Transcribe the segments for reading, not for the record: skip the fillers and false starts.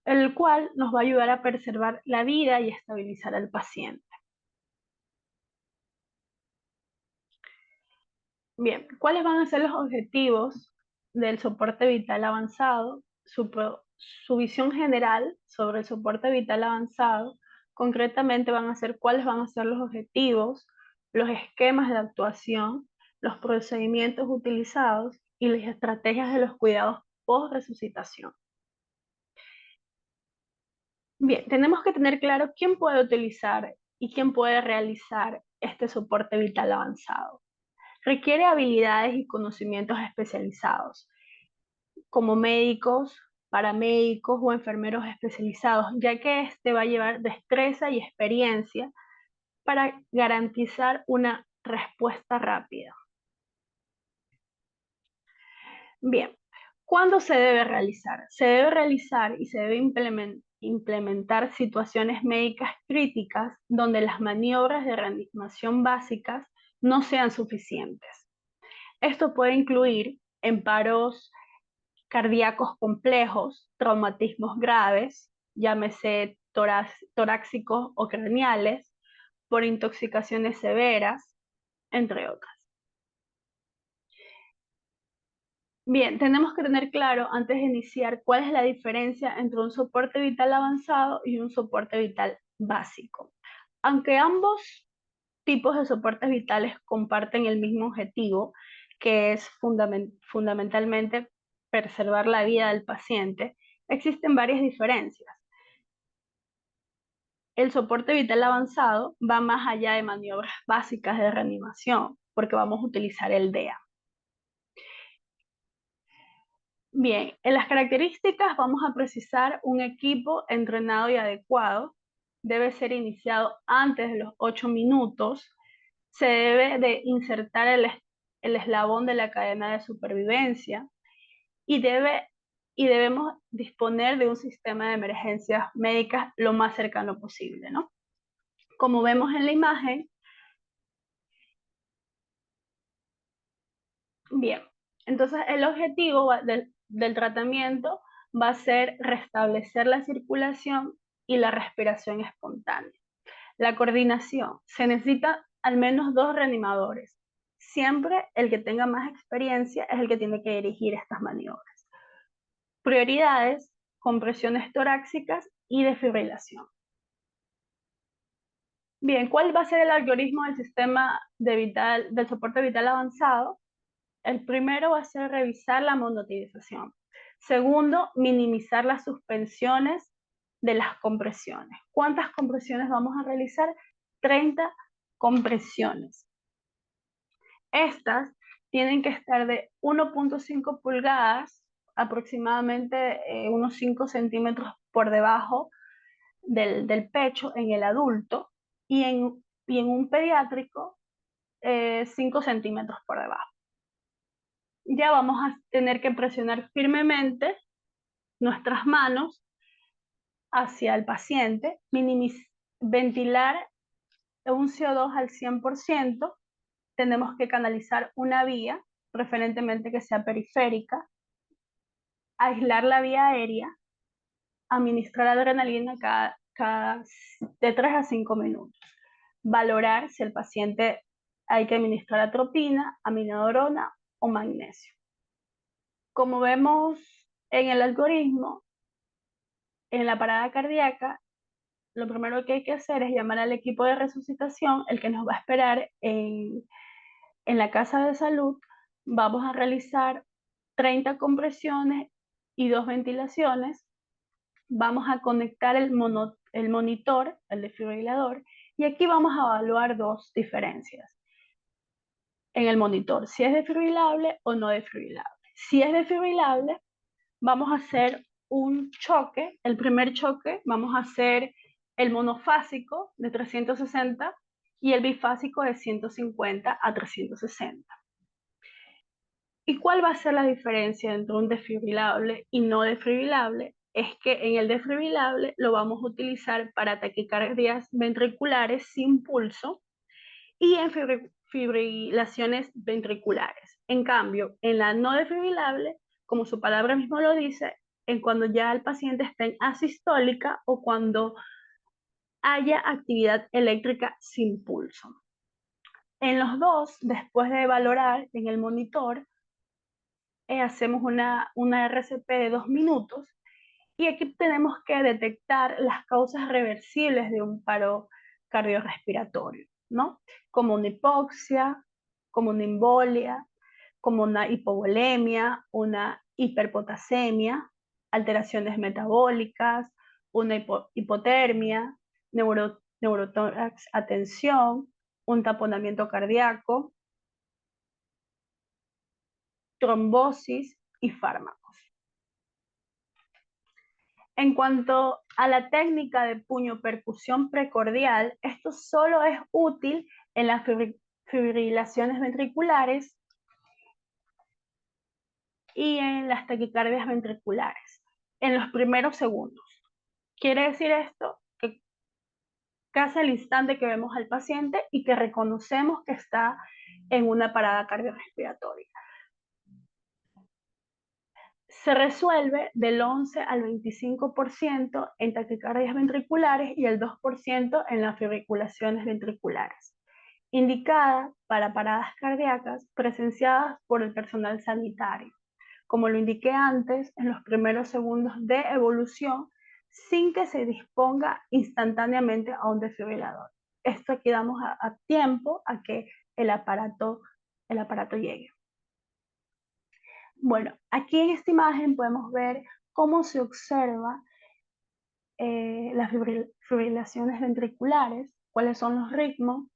el cual nos va a ayudar a preservar la vida y estabilizar al paciente. Bien, ¿cuáles van a ser los objetivos del soporte vital avanzado? Su visión general sobre el soporte vital avanzado, concretamente van a ser cuáles van a ser los objetivos, los esquemas de actuación, los procedimientos utilizados y las estrategias de los cuidados post-resucitación. Bien, tenemos que tener claro quién puede utilizar y quién puede realizar este soporte vital avanzado. Requiere habilidades y conocimientos especializados, como médicos, paramédicos o enfermeros especializados, ya que este va a llevar destreza y experiencia para garantizar una respuesta rápida. Bien, ¿cuándo se debe realizar? Se debe realizar y se debe implementar situaciones médicas críticas donde las maniobras de reanimación básicas no sean suficientes. Esto puede incluir en paros cardíacos complejos, traumatismos graves, llámese torácicos o craneales, por intoxicaciones severas, entre otras. Bien, tenemos que tener claro antes de iniciar cuál es la diferencia entre un soporte vital avanzado y un soporte vital básico. Aunque ambos tipos de soportes vitales comparten el mismo objetivo, que es fundamentalmente preservar la vida del paciente, existen varias diferencias. El soporte vital avanzado va más allá de maniobras básicas de reanimación, porque vamos a utilizar el DEA. Bien, en las características vamos a precisar un equipo entrenado y adecuado. Debe ser iniciado antes de los 8 minutos. Se debe de insertar el eslabón de la cadena de supervivencia y debemos disponer de un sistema de emergencias médicas lo más cercano posible, ¿no? Como vemos en la imagen, bien, entonces el objetivo del tratamiento va a ser restablecer la circulación y la respiración espontánea. La coordinación. Se necesita al menos 2 reanimadores. Siempre el que tenga más experiencia es el que tiene que dirigir estas maniobras. Prioridades, compresiones torácicas y desfibrilación. Bien, ¿cuál va a ser el algoritmo del sistema del soporte vital avanzado? El primero va a ser revisar la monotonización. Segundo, minimizar las suspensiones de las compresiones. ¿Cuántas compresiones vamos a realizar? 30 compresiones. Estas tienen que estar de 1.5 pulgadas, aproximadamente unos 5 centímetros por debajo del pecho en el adulto y en un pediátrico 5 centímetros por debajo. Ya vamos a tener que presionar firmemente nuestras manos hacia el paciente, ventilar un CO2 al 100%, tenemos que canalizar una vía, preferentemente que sea periférica, aislar la vía aérea, administrar adrenalina de 3 a 5 minutos, valorar si el paciente hay que administrar atropina, aminodorona o magnesio. Como vemos en el algoritmo, en la parada cardíaca, lo primero que hay que hacer es llamar al equipo de resucitación, el que nos va a esperar en la casa de salud. Vamos a realizar 30 compresiones y 2 ventilaciones. Vamos a conectar el monitor, el desfibrilador, y aquí vamos a evaluar 2 diferencias en el monitor, si es desfibrilable o no desfibrilable. Si es desfibrilable, vamos a hacer un choque. El primer choque vamos a hacer el monofásico de 360 y el bifásico de 150 a 360. ¿Y cuál va a ser la diferencia entre un desfibrilable y no desfibrilable? Es que en el desfibrilable lo vamos a utilizar para taquicardias ventriculares sin pulso y en fibrilaciones ventriculares. En cambio, en la no desfibrilable, como su palabra mismo lo dice, en cuando ya el paciente está en asistólica o cuando haya actividad eléctrica sin pulso. En los dos, después de valorar en el monitor, hacemos una RCP de 2 minutos y aquí tenemos que detectar las causas reversibles de un paro cardiorrespiratorio, ¿no? Como una hipoxia, como una embolia, como una hipovolemia, una hiperpotasemia, alteraciones metabólicas, una hipotermia, neurotórax, atención, un taponamiento cardíaco, trombosis y fármacos. En cuanto a la técnica de puño-percusión precordial, esto solo es útil en las fibrilaciones ventriculares y en las taquicardias ventriculares, en los primeros segundos. Quiere decir esto que casi al instante que vemos al paciente y que reconocemos que está en una parada cardiorrespiratoria. Se resuelve del 11 al 25% en taquicardias ventriculares y el 2% en las fibrilaciones ventriculares, indicada para paradas cardíacas presenciadas por el personal sanitario, como lo indiqué antes, en los primeros segundos de evolución, sin que se disponga instantáneamente a un desfibrilador. Esto aquí damos a tiempo a que el aparato llegue. Bueno, aquí en esta imagen podemos ver cómo se observa las fibrilaciones ventriculares, cuáles son los ritmos.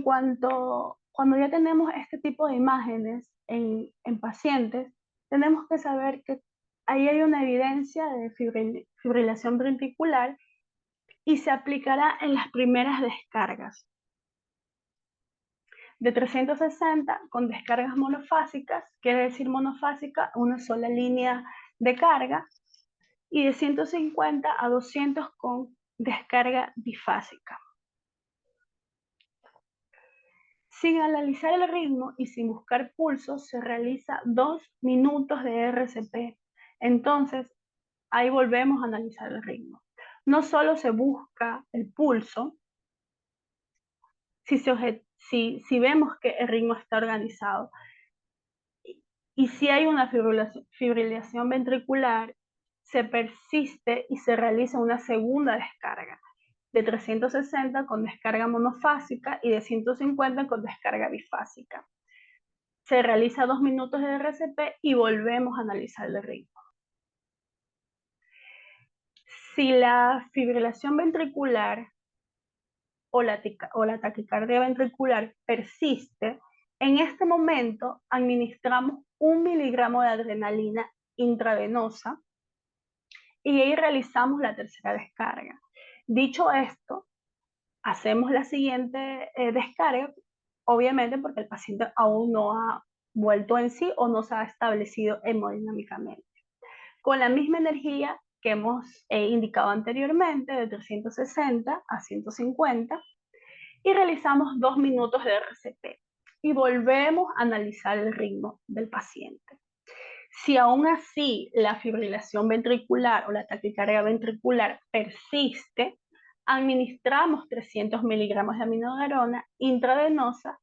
Cuando ya tenemos este tipo de imágenes en pacientes, tenemos que saber que ahí hay una evidencia de fibrilación ventricular y se aplicará en las primeras descargas. De 360 con descargas monofásicas, quiere decir monofásica, una sola línea de carga, y de 150 a 200 con descarga bifásica. Sin analizar el ritmo y sin buscar pulsos, se realiza 2 minutos de RCP. Entonces, ahí volvemos a analizar el ritmo. No solo se busca el pulso, si vemos que el ritmo está organizado y si hay una fibrilación ventricular, se persiste y se realiza una segunda descarga de 360 con descarga monofásica y de 150 con descarga bifásica. Se realiza 2 minutos de RCP y volvemos a analizar el ritmo. Si la fibrilación ventricular o la taquicardia ventricular persiste, en este momento administramos 1 miligramo de adrenalina intravenosa y ahí realizamos la tercera descarga. Dicho esto, hacemos la siguiente descarga, obviamente porque el paciente aún no ha vuelto en sí o no se ha establecido hemodinámicamente. Con la misma energía que hemos indicado anteriormente, de 360 a 150, y realizamos 2 minutos de RCP y volvemos a analizar el ritmo del paciente. Si aún así la fibrilación ventricular o la taquicardia ventricular persiste, administramos 300 miligramos de aminodarona intravenosa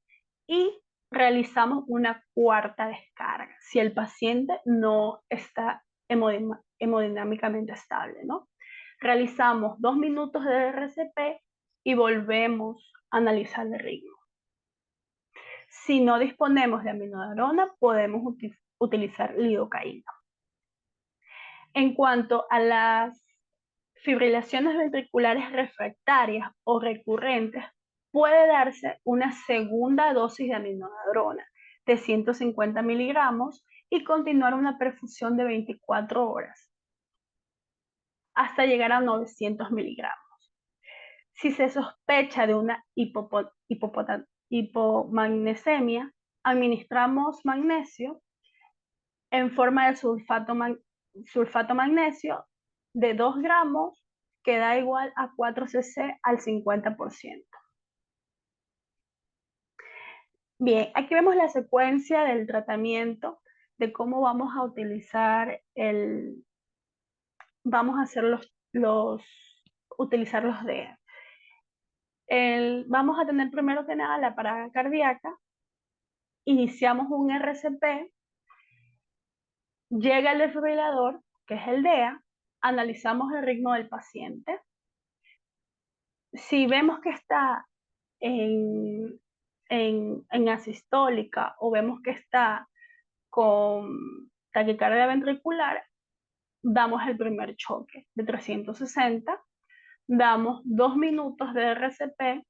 y realizamos una cuarta descarga si el paciente no está hemodinámicamente estable, ¿no? Realizamos 2 minutos de RCP y volvemos a analizar el ritmo. Si no disponemos de aminodarona, podemos utilizar lidocaína. En cuanto a las fibrilaciones ventriculares refractarias o recurrentes, puede darse una segunda dosis de aminodarona de 150 miligramos y continuar una perfusión de 24 horas hasta llegar a 900 miligramos. Si se sospecha de una hipomagnesemia, administramos magnesio en forma de sulfato magnesio de 2 gramos, que da igual a 4 cc al 50%. Bien, aquí vemos la secuencia del tratamiento de cómo vamos a utilizar vamos a hacer utilizar los DEA. Vamos a tener primero que nada la parada cardíaca, iniciamos un RCP, llega el desfibrilador, que es el DEA, analizamos el ritmo del paciente. Si vemos que está en asistólica o vemos que está con taquicardia ventricular, damos el primer choque de 360, damos 2 minutos de RCP,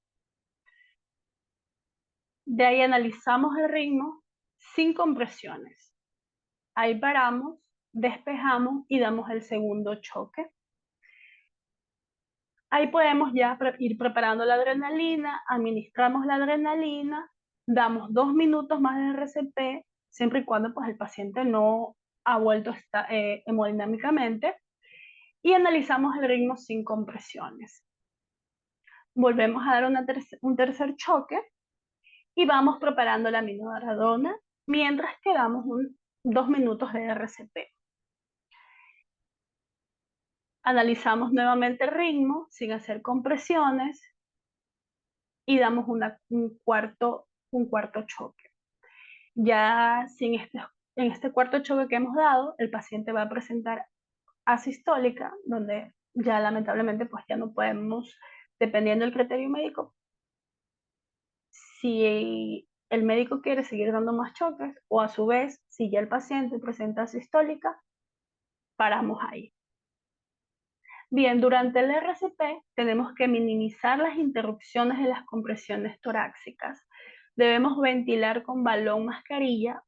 de ahí analizamos el ritmo sin compresiones. Ahí paramos, despejamos y damos el segundo choque. Ahí podemos ya ir preparando la adrenalina, administramos la adrenalina, damos 2 minutos más de RCP, siempre y cuando pues, el paciente no ha vuelto hemodinámicamente, y analizamos el ritmo sin compresiones. Volvemos a dar un tercer choque y vamos preparando la aminodaradona mientras que damos 2 minutos de RCP. Analizamos nuevamente el ritmo sin hacer compresiones y damos un cuarto choque. Ya en este cuarto choque que hemos dado, el paciente va a presentar asistólica, donde ya lamentablemente pues ya no podemos, dependiendo del criterio médico, si el médico quiere seguir dando más choques o a su vez, si ya el paciente presenta asistólica, paramos ahí. Bien, durante el RCP tenemos que minimizar las interrupciones de las compresiones torácicas. Debemos ventilar con balón mascarilla,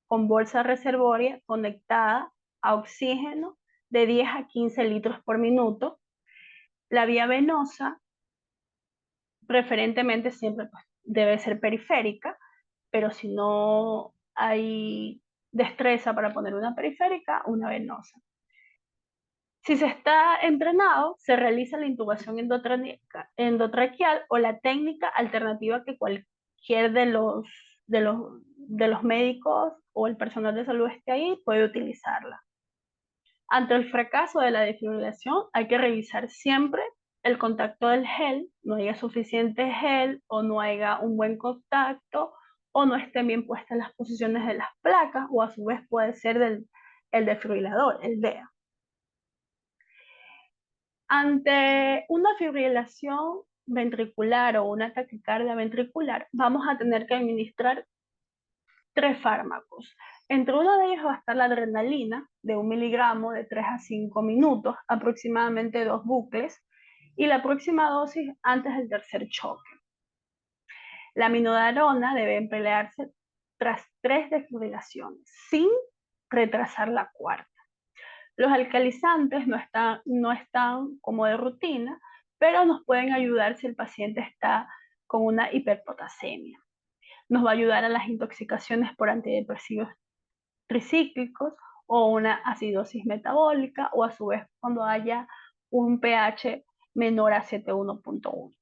con bolsa reservoria conectada a oxígeno de 10 a 15 litros por minuto. La vía venosa, preferentemente siempre pues, debe ser periférica, pero si no hay destreza para poner una periférica, una venosa. Si se está entrenado, se realiza la intubación endotraqueal o la técnica alternativa que cualquier de los médicos o el personal de salud esté ahí puede utilizarla. Ante el fracaso de la desfibrilación, hay que revisar siempre el contacto del gel, no haya suficiente gel o no haya un buen contacto o no estén bien puestas las posiciones de las placas o a su vez puede ser el desfibrilador, el DEA. Ante una fibrilación ventricular o una taquicardia ventricular, vamos a tener que administrar 3 fármacos. Entre uno de ellos va a estar la adrenalina de 1 miligramo de 3 a 5 minutos, aproximadamente 2 bucles, y la próxima dosis antes del tercer choque. La aminodarona debe emplearse tras 3 desfibrilaciones, sin retrasar la cuarta. Los alcalizantes no están como de rutina, pero nos pueden ayudar si el paciente está con una hiperpotasemia. Nos va a ayudar a las intoxicaciones por antidepresivos tricíclicos o una acidosis metabólica o a su vez cuando haya un pH menor a 7,1.1.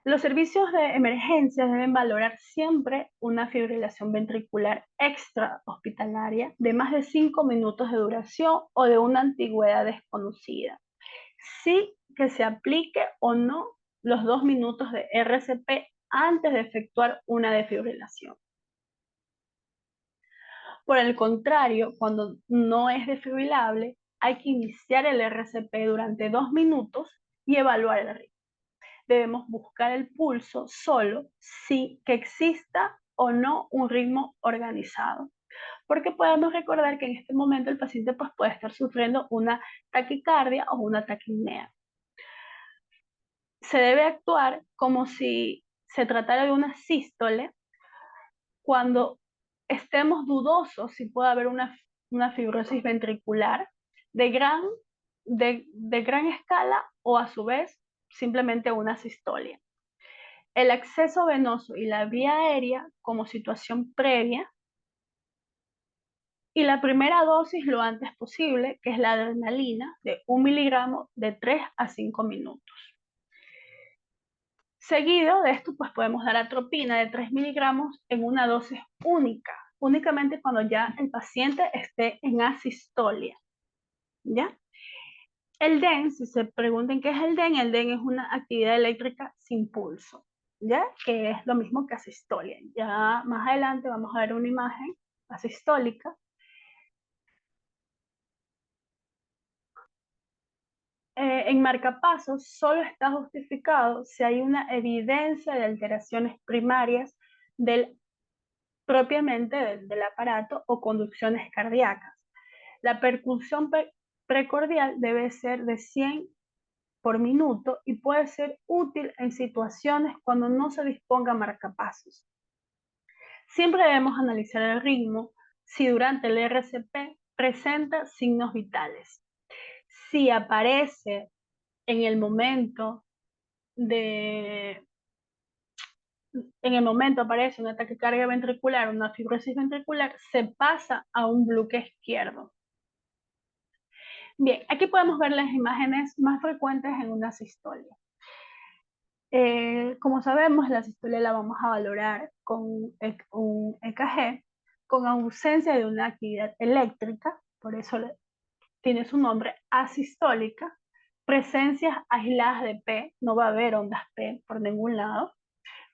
Los servicios de emergencia deben valorar siempre una fibrilación ventricular extrahospitalaria de más de 5 minutos de duración o de una antigüedad desconocida, sí que se aplique o no los 2 minutos de RCP antes de efectuar una desfibrilación. Por el contrario, cuando no es desfibrilable, hay que iniciar el RCP durante 2 minutos y evaluar el ritmo. Debemos buscar el pulso solo si que exista o no un ritmo organizado. Porque podemos recordar que en este momento el paciente pues, puede estar sufriendo una taquicardia o una taquipnea. Se debe actuar como si se tratara de una sístole cuando estemos dudosos si puede haber una fibrosis ventricular de gran escala o a su vez simplemente una sistolia. El acceso venoso y la vía aérea como situación previa y la primera dosis lo antes posible, que es la adrenalina de 1 miligramo de 3 a 5 minutos. Seguido de esto, pues podemos dar atropina de 3 miligramos en una dosis única, únicamente cuando ya el paciente esté en asistolia, ¿ya? El DEN, si se preguntan qué es el DEN es una actividad eléctrica sin pulso, ¿ya? Que es lo mismo que asistolia. Ya más adelante vamos a ver una imagen asistólica. En marcapasos solo está justificado si hay una evidencia de alteraciones primarias del propiamente del aparato o conducciones cardíacas. La percusión precordial debe ser de 100 por minuto y puede ser útil en situaciones cuando no se disponga marcapasos. Siempre debemos analizar el ritmo si durante el RCP presenta signos vitales. Si aparece en el momento aparece un ataque taquicardia ventricular, una fibrosis ventricular, se pasa a un bloque izquierdo. Bien, aquí podemos ver las imágenes más frecuentes en una sistolia. Como sabemos, la sistolia la vamos a valorar con un EKG con ausencia de una actividad eléctrica, por eso tiene su nombre asistólica, presencias aisladas de P, no va a haber ondas P por ningún lado.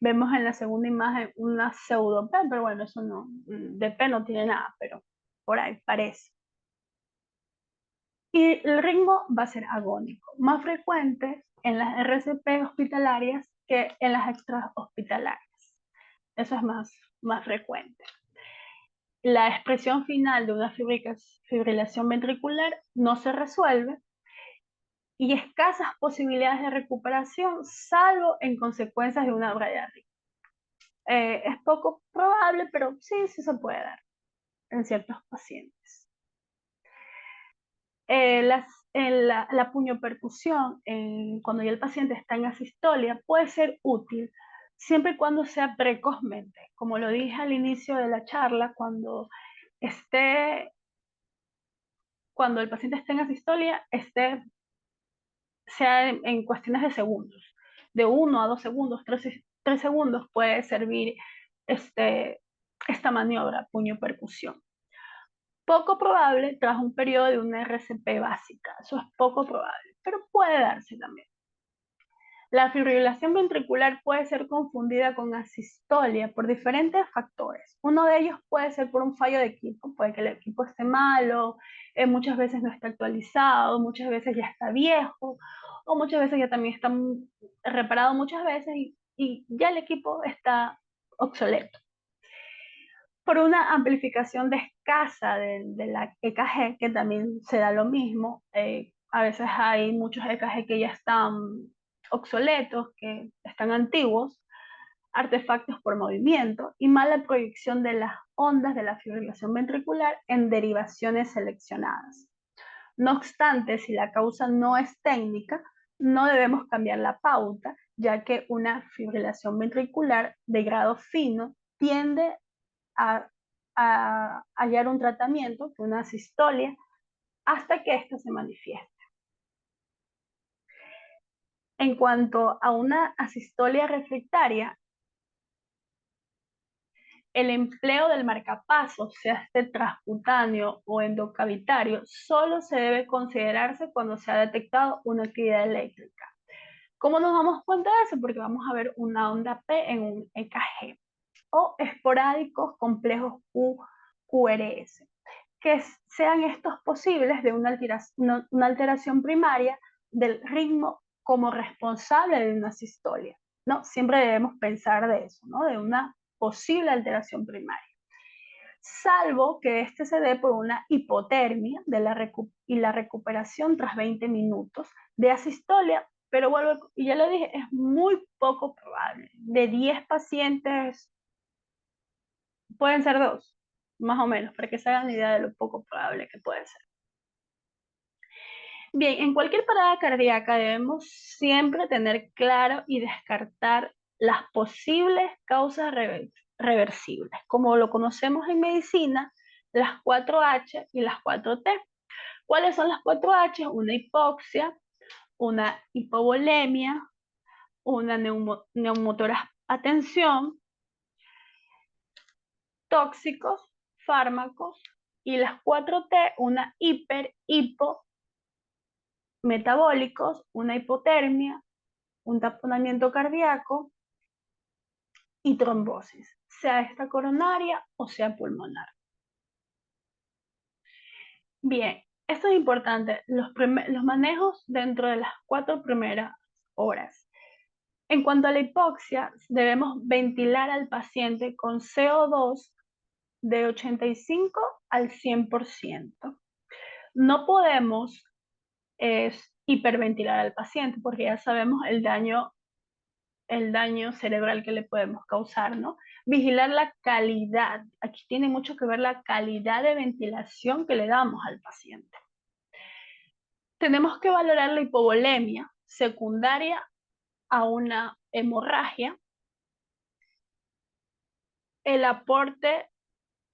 Vemos en la segunda imagen una pseudo P, pero bueno, eso no, de P no tiene nada, pero por ahí parece. Y el ritmo va a ser agónico, más frecuente en las RCP hospitalarias que en las extrahospitalarias. Eso es más frecuente. La expresión final de una fibrilación ventricular no se resuelve y escasas posibilidades de recuperación, salvo en consecuencias de una bradiarritmia. Es poco probable, pero sí se puede dar en ciertos pacientes. La puñopercusión, cuando ya el paciente está en asistolia, puede ser útil siempre y cuando sea precozmente. Como lo dije al inicio de la charla, cuando el paciente esté en asistolia, sea en cuestiones de segundos, de 1 a 2 segundos, 3 segundos puede servir esta maniobra, puño-percusión. Poco probable tras un periodo de una RCP básica, eso es poco probable, pero puede darse también. La fibrilación ventricular puede ser confundida con asistolia por diferentes factores. Uno de ellos puede ser por un fallo de equipo, puede que el equipo esté malo, muchas veces no está actualizado, muchas veces ya está viejo, o muchas veces ya también está reparado muchas veces y ya el equipo está obsoleto. Por una amplificación de escasa de la EKG, que también se da lo mismo. A veces hay muchos EKG que ya están obsoletos, que están antiguos, artefactos por movimiento y mala proyección de las ondas de la fibrilación ventricular en derivaciones seleccionadas. No obstante, si la causa no es técnica, no debemos cambiar la pauta, ya que una fibrilación ventricular de grado fino tiende a hallar un tratamiento, una asistolia, hasta que ésta se manifieste. En cuanto a una asistolia refractaria, el empleo del marcapasos, sea este transcutáneo o endocavitario, solo se debe considerarse cuando se ha detectado una actividad eléctrica. ¿Cómo nos damos cuenta de eso? Porque vamos a ver una onda P en un EKG o esporádicos complejos QRS. Que sean estos posibles de una alteración primaria del ritmo como responsable de una sistolia, ¿no? Siempre debemos pensar de eso, ¿no? De una posible alteración primaria. Salvo que este se dé por una hipotermia y la recuperación tras 20 minutos de asistolia, pero vuelvo, y ya lo dije, es muy poco probable. De 10 pacientes, pueden ser 2, más o menos, para que se hagan la idea de lo poco probable que puede ser. Bien, en cualquier parada cardíaca debemos siempre tener claro y descartar las posibles causas reversibles, como lo conocemos en medicina, las 4H y las 4T. ¿Cuáles son las 4H? Una hipoxia, una hipovolemia, una neumotórax atención, tóxicos, fármacos, y las 4T, una hipo, metabólicos, una hipotermia, un taponamiento cardíaco y trombosis, sea esta coronaria o sea pulmonar. Bien, esto es importante, los manejos dentro de las 4 primeras horas. En cuanto a la hipoxia, debemos ventilar al paciente con CO2 de 85 al 100%. No podemos hiperventilar al paciente porque ya sabemos el daño cerebral que le podemos causar, ¿no? Vigilar la calidad. Aquí tiene mucho que ver la calidad de ventilación que le damos al paciente. Tenemos que valorar la hipovolemia secundaria a una hemorragia, el aporte,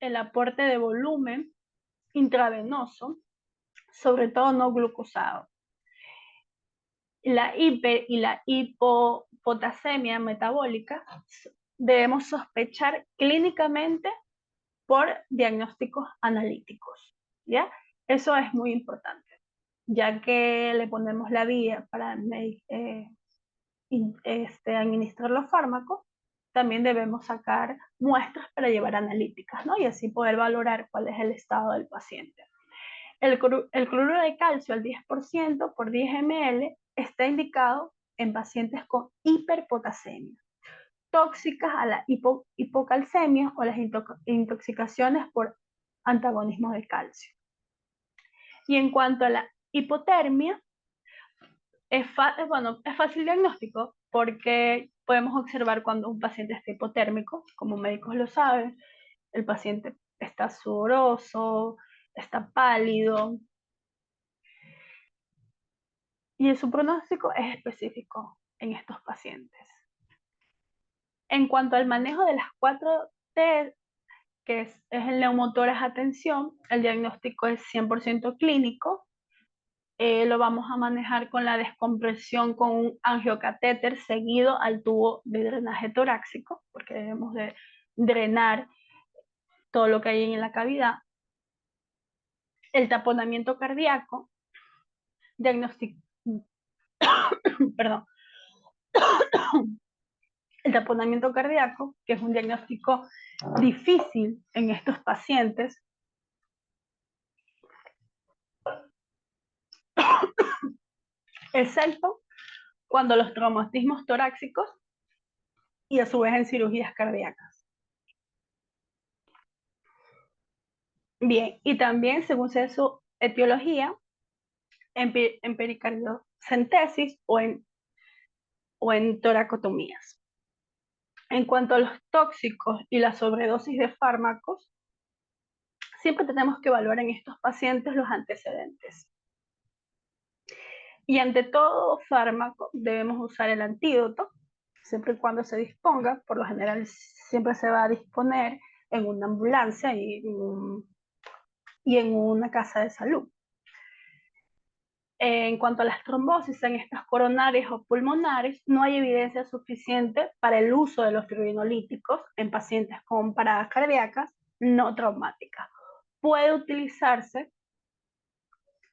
el aporte de volumen intravenoso, sobre todo no glucosado. La hiper y la hipopotasemia metabólica debemos sospechar clínicamente por diagnósticos analíticos, ¿ya? Eso es muy importante, ya que le ponemos la vía para administrar los fármacos, también debemos sacar muestras para llevar analíticas, ¿no? Y así poder valorar cuál es el estado del paciente. El cloruro de calcio al 10% por 10 ml está indicado en pacientes con hiperpotasemia, tóxicas a la hipocalcemia o las intoxicaciones por antagonismo de calcio. Y en cuanto a la hipotermia, es fácil diagnóstico porque podemos observar cuando un paciente está hipotérmico, como médicos lo saben, el paciente está sudoroso, está pálido, y su pronóstico es específico en estos pacientes. En cuanto al manejo de las 4T, que es el neumotórax atención, el diagnóstico es 100% clínico. Lo vamos a manejar con la descompresión con un angiocatéter seguido al tubo de drenaje torácico, porque debemos de drenar todo lo que hay en la cavidad. El taponamiento cardíaco, diagnóstico, perdón, el taponamiento cardíaco, que es un diagnóstico difícil en estos pacientes, excepto cuando los traumatismos torácicos y a su vez en cirugías cardíacas. Bien, y también según sea su etiología, en pericardiocentesis o en toracotomías. En cuanto a los tóxicos y la sobredosis de fármacos, siempre tenemos que evaluar en estos pacientes los antecedentes. Y ante todo fármaco debemos usar el antídoto, siempre y cuando se disponga. Por lo general siempre se va a disponer en una ambulancia y en una casa de salud. En cuanto a las trombosis en estas coronarias o pulmonares, no hay evidencia suficiente para el uso de los fibrinolíticos en pacientes con paradas cardíacas no traumáticas. Puede utilizarse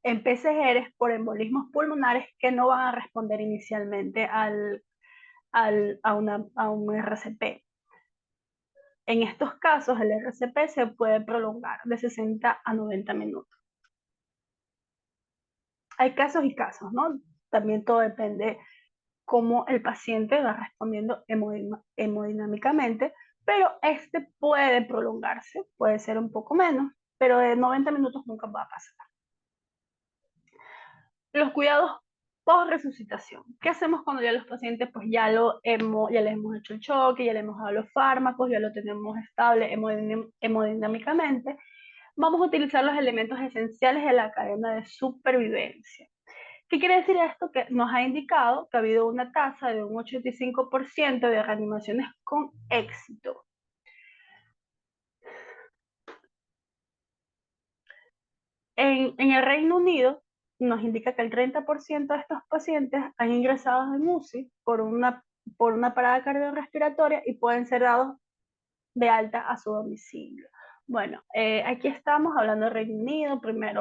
en PCGs por embolismos pulmonares que no van a responder inicialmente a un RCP. En estos casos, el RCP se puede prolongar de 60 a 90 minutos. Hay casos y casos, ¿no? También todo depende cómo el paciente va respondiendo hemodinámicamente, pero este puede prolongarse, puede ser un poco menos, pero de 90 minutos nunca va a pasar. Los cuidados post resucitación. ¿Qué hacemos cuando ya los pacientes pues ya les hemos hecho el choque, ya le hemos dado los fármacos, ya lo tenemos estable hemodinámicamente? Vamos a utilizar los elementos esenciales de la cadena de supervivencia. ¿Qué quiere decir esto? Que nos ha indicado que ha habido una tasa de un 85% de reanimaciones con éxito. En el Reino Unido nos indica que el 30% de estos pacientes han ingresado en UCI por una por una parada cardiorrespiratoria y pueden ser dados de alta a su domicilio. Bueno, aquí estamos hablando de Reino Unido, primer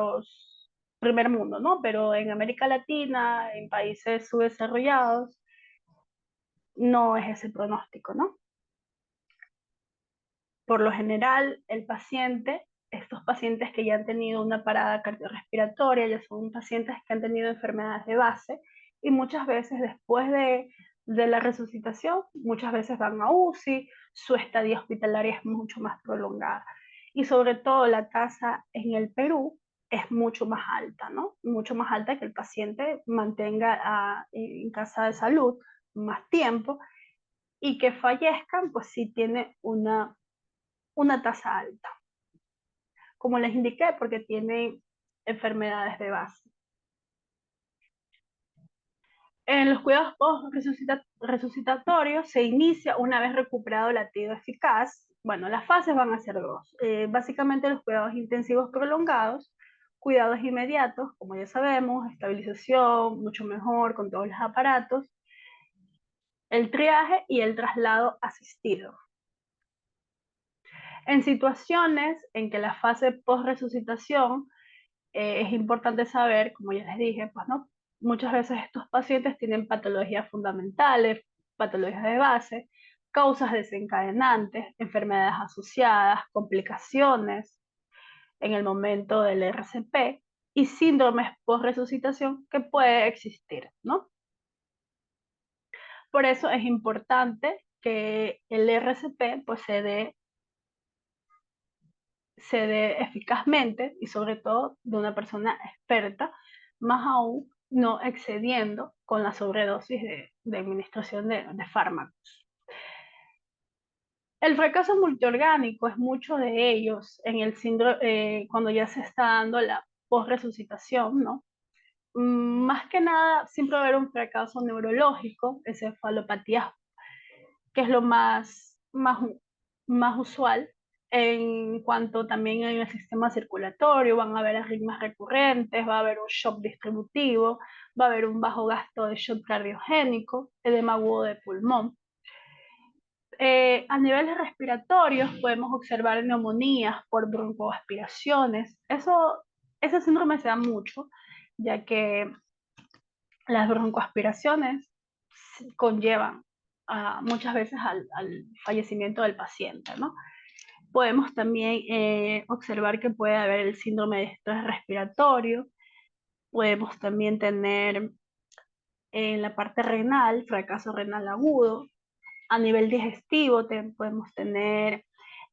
mundo, ¿no? Pero en América Latina, en países subdesarrollados, no es ese pronóstico, ¿no? Por lo general, estos pacientes que ya han tenido una parada cardiorrespiratoria, ya son pacientes que han tenido enfermedades de base y muchas veces después de la resucitación, muchas veces van a UCI, su estadía hospitalaria es mucho más prolongada. Y sobre todo la tasa en el Perú es mucho más alta, ¿no? Mucho más alta que el paciente mantenga en casa de salud más tiempo y que fallezcan, pues sí tiene una tasa alta, como les indiqué, porque tienen enfermedades de base. En los cuidados post-resucitatorios se inicia una vez recuperado el latido eficaz. Bueno, las fases van a ser dos. Básicamente los cuidados intensivos prolongados, cuidados inmediatos, como ya sabemos, estabilización, mucho mejor con todos los aparatos, el triaje y el traslado asistido. En situaciones en que la fase post-resucitación es importante saber, como ya les dije, pues no, muchas veces estos pacientes tienen patologías fundamentales, patologías de base, causas desencadenantes, enfermedades asociadas, complicaciones en el momento del RCP y síndromes post-resucitación que puede existir, ¿no? Por eso es importante que el RCP pues, se dé eficazmente y sobre todo de una persona experta, más aún no excediendo con la sobredosis de administración de fármacos. El fracaso multiorgánico es mucho de ellos en el síndrome, cuando ya se está dando la posresucitación, ¿no? Más que nada, siempre va a haber un fracaso neurológico, encefalopatía, que es lo más usual, en cuanto también en el sistema circulatorio, van a haber arritmias recurrentes, va a haber un shock distributivo, va a haber un bajo gasto de shock cardiogénico, edema agudo de pulmón. A niveles respiratorios podemos observar neumonías por broncoaspiraciones. Ese síndrome se da mucho, ya que las broncoaspiraciones conllevan muchas veces al fallecimiento del paciente, ¿no? Podemos también observar que puede haber el síndrome de estrés respiratorio, podemos también tener en la parte renal, fracaso renal agudo, a nivel digestivo podemos tener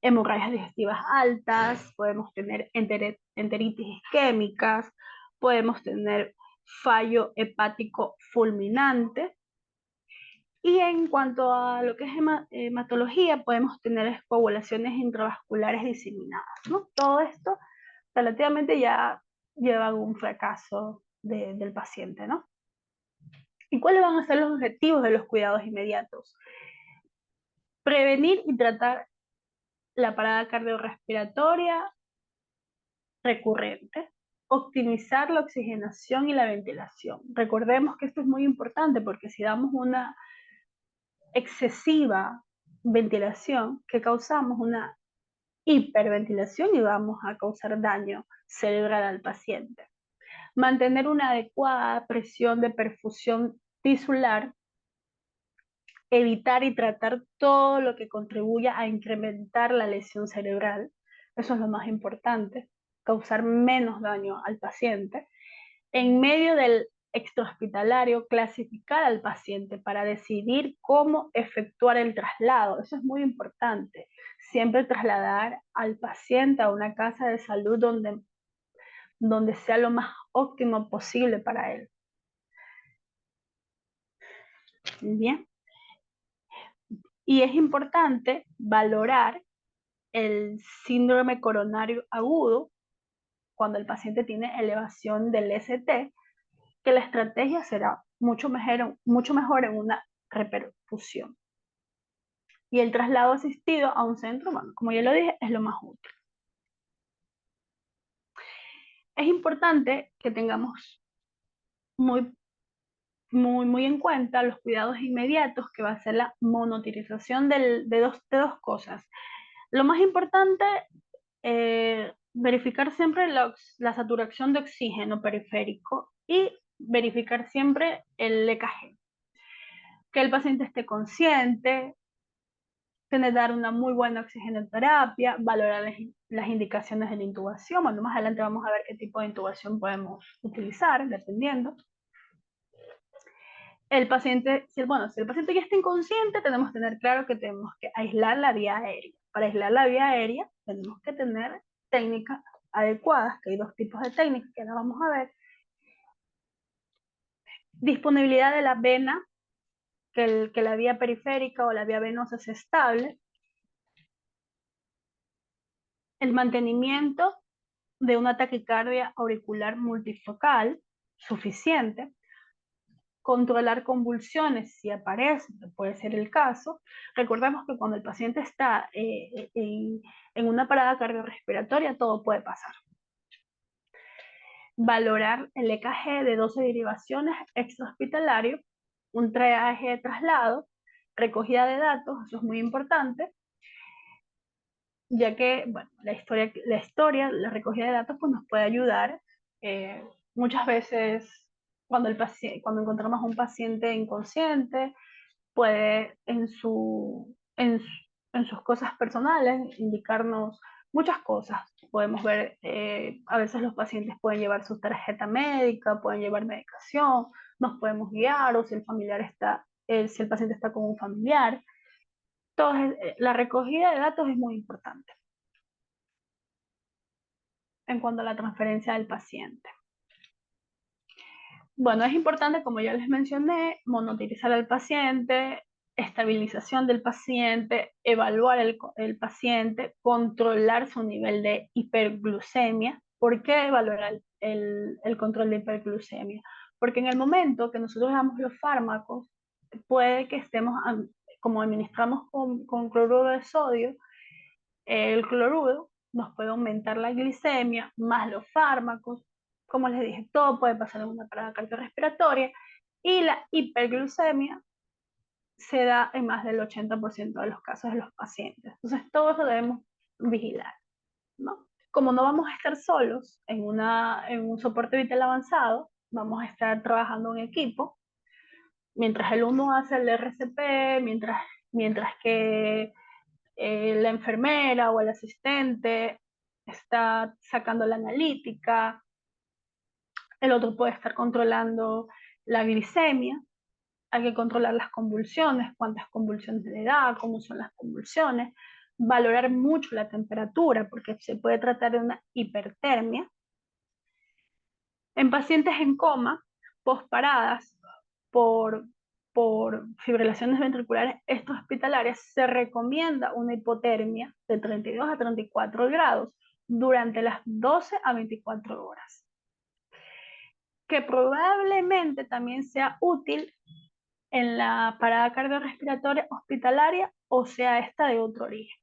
hemorragias digestivas altas, podemos tener enteritis isquémicas, podemos tener fallo hepático fulminante. Y en cuanto a lo que es hematología, podemos tener coagulaciones intravasculares diseminadas, ¿no? Todo esto relativamente ya lleva a un fracaso del paciente, ¿no? ¿Y cuáles van a ser los objetivos de los cuidados inmediatos? Prevenir y tratar la parada cardiorrespiratoria recurrente, optimizar la oxigenación y la ventilación. Recordemos que esto es muy importante porque si damos una excesiva ventilación, que causamos una hiperventilación y vamos a causar daño cerebral al paciente. Mantener una adecuada presión de perfusión tisular, evitar y tratar todo lo que contribuya a incrementar la lesión cerebral, eso es lo más importante, causar menos daño al paciente. En medio del extrahospitalario, clasificar al paciente para decidir cómo efectuar el traslado. Eso es muy importante. Siempre trasladar al paciente a una casa de salud donde sea lo más óptimo posible para él. Bien. Y es importante valorar el síndrome coronario agudo cuando el paciente tiene elevación del ST, que la estrategia será mucho mejor en una reperfusión. Y el traslado asistido a un centro, bueno, como ya lo dije, es lo más útil. Es importante que tengamos muy muy en cuenta los cuidados inmediatos, que va a ser la monotirización de dos cosas. Lo más importante, verificar siempre la saturación de oxígeno periférico y verificar siempre el EKG. Que el paciente esté consciente, tener dar una muy buena oxigenoterapia, valorar las indicaciones de la intubación. Bueno, más adelante vamos a ver qué tipo de intubación podemos utilizar, dependiendo. El paciente, si el paciente ya está inconsciente, tenemos que tener claro que tenemos que aislar la vía aérea. Para aislar la vía aérea tenemos que tener técnicas adecuadas, que hay dos tipos de técnicas que ahora vamos a ver. Disponibilidad de la vena, que la vía periférica o la vía venosa sea estable. El mantenimiento de una taquicardia auricular multifocal suficiente. Controlar convulsiones si aparece, que puede ser el caso. Recordemos que cuando el paciente está en una parada cardiorrespiratoria, todo puede pasar. Valorar el EKG de 12 derivaciones extrahospitalario, un triaje de traslado, recogida de datos, eso es muy importante, ya que bueno, la recogida de datos pues, nos puede ayudar. Muchas veces cuando encontramos a un paciente inconsciente, puede en sus cosas personales indicarnos muchas cosas. Podemos ver, a veces los pacientes pueden llevar su tarjeta médica, pueden llevar medicación, nos podemos guiar, o si el familiar está, si el paciente está con un familiar. Entonces, la recogida de datos es muy importante en cuanto a la transferencia del paciente. Bueno, es importante, como ya les mencioné, monitorizar al paciente, estabilización del paciente, evaluar el paciente, controlar su nivel de hiperglucemia. ¿Por qué evaluar el control de hiperglucemia? Porque en el momento que nosotros damos los fármacos, puede que estemos, como administramos con cloruro de sodio, el cloruro nos puede aumentar la glicemia, más los fármacos. Como les dije, todo puede pasar en una parada cardiorrespiratoria y la hiperglucemia se da en más del 80% de los casos de los pacientes. Entonces, todo eso debemos vigilar, ¿no? Como no vamos a estar solos en un soporte vital avanzado, vamos a estar trabajando en equipo. Mientras el uno hace el RCP, mientras que la enfermera o el asistente está sacando la analítica, el otro puede estar controlando la glicemia, hay que controlar las convulsiones, cuántas convulsiones le da, cómo son las convulsiones, valorar mucho la temperatura, porque se puede tratar de una hipertermia. En pacientes en coma, posparadas por, por fibrilaciones ventriculares extrahospitalarias, se recomienda una hipotermia de 32 a 34 grados durante las 12 a 24 horas, que probablemente también sea útil en la parada cardiorrespiratoria hospitalaria o sea esta de otro origen.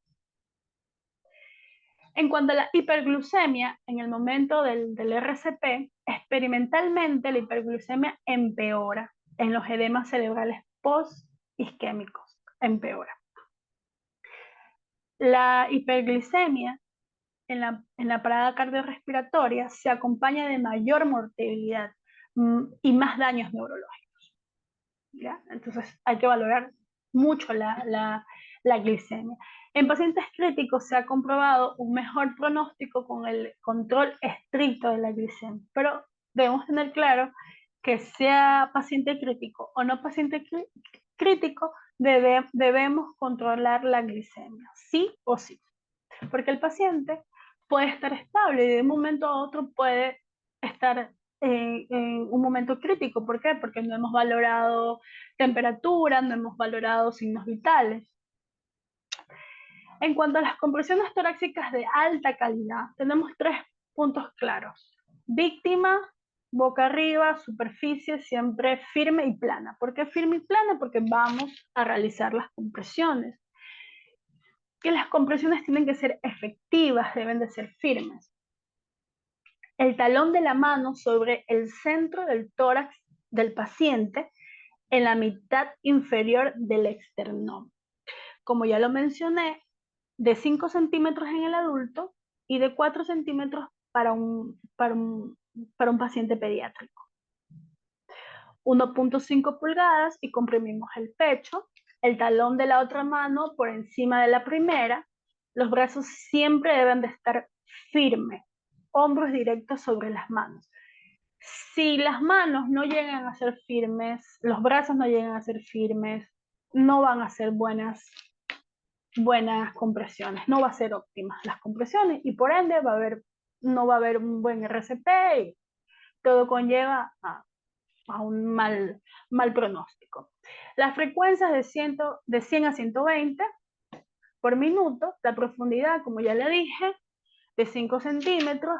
En cuanto a la hiperglucemia, en el momento del RCP, experimentalmente la hiperglucemia empeora en los edemas cerebrales post-isquémicos, empeora. La hiperglicemia en la parada cardiorrespiratoria se acompaña de mayor mortalidad y más daños neurológicos. ¿Ya? Entonces hay que valorar mucho la glicemia. En pacientes críticos se ha comprobado un mejor pronóstico con el control estricto de la glicemia, pero debemos tener claro que sea paciente crítico o no paciente crítico, debemos controlar la glicemia, sí o sí, porque el paciente puede estar estable y de un momento a otro puede estar en un momento crítico. ¿Por qué? Porque no hemos valorado temperatura, no hemos valorado signos vitales. En cuanto a las compresiones torácicas de alta calidad, tenemos tres puntos claros. Víctima, boca arriba, superficie siempre firme y plana. ¿Por qué firme y plana? Porque vamos a realizar las compresiones. Que las compresiones tienen que ser efectivas, deben de ser firmes. El talón de la mano sobre el centro del tórax del paciente en la mitad inferior del esternón. Como ya lo mencioné, de 5 centímetros en el adulto y de 4 centímetros para un paciente pediátrico. 1.5 pulgadas y comprimimos el pecho, el talón de la otra mano por encima de la primera. Los brazos siempre deben de estar firmes, hombros directos sobre las manos. Si las manos no llegan a ser firmes, los brazos no llegan a ser firmes, no van a ser buenas compresiones, no va a ser óptimas las compresiones y por ende no va a haber un buen RCP y todo conlleva a un mal pronóstico. Las frecuencias de 100 a 120 por minuto, la profundidad, como ya le dije, de 5 centímetros,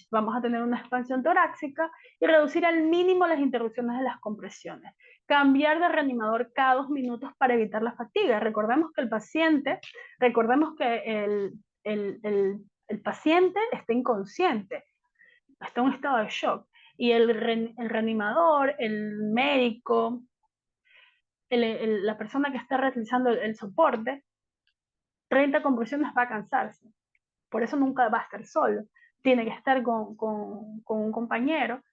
vamos a tener una expansión torácica y reducir al mínimo las interrupciones de las compresiones. Cambiar de reanimador cada 2 minutos para evitar la fatiga. Recordemos que el paciente paciente está inconsciente, está en un estado de shock y el reanimador, el médico, la persona que está realizando el soporte, 30 compresiones va a cansarse. Por eso nunca va a estar solo. Tiene que estar con un compañero.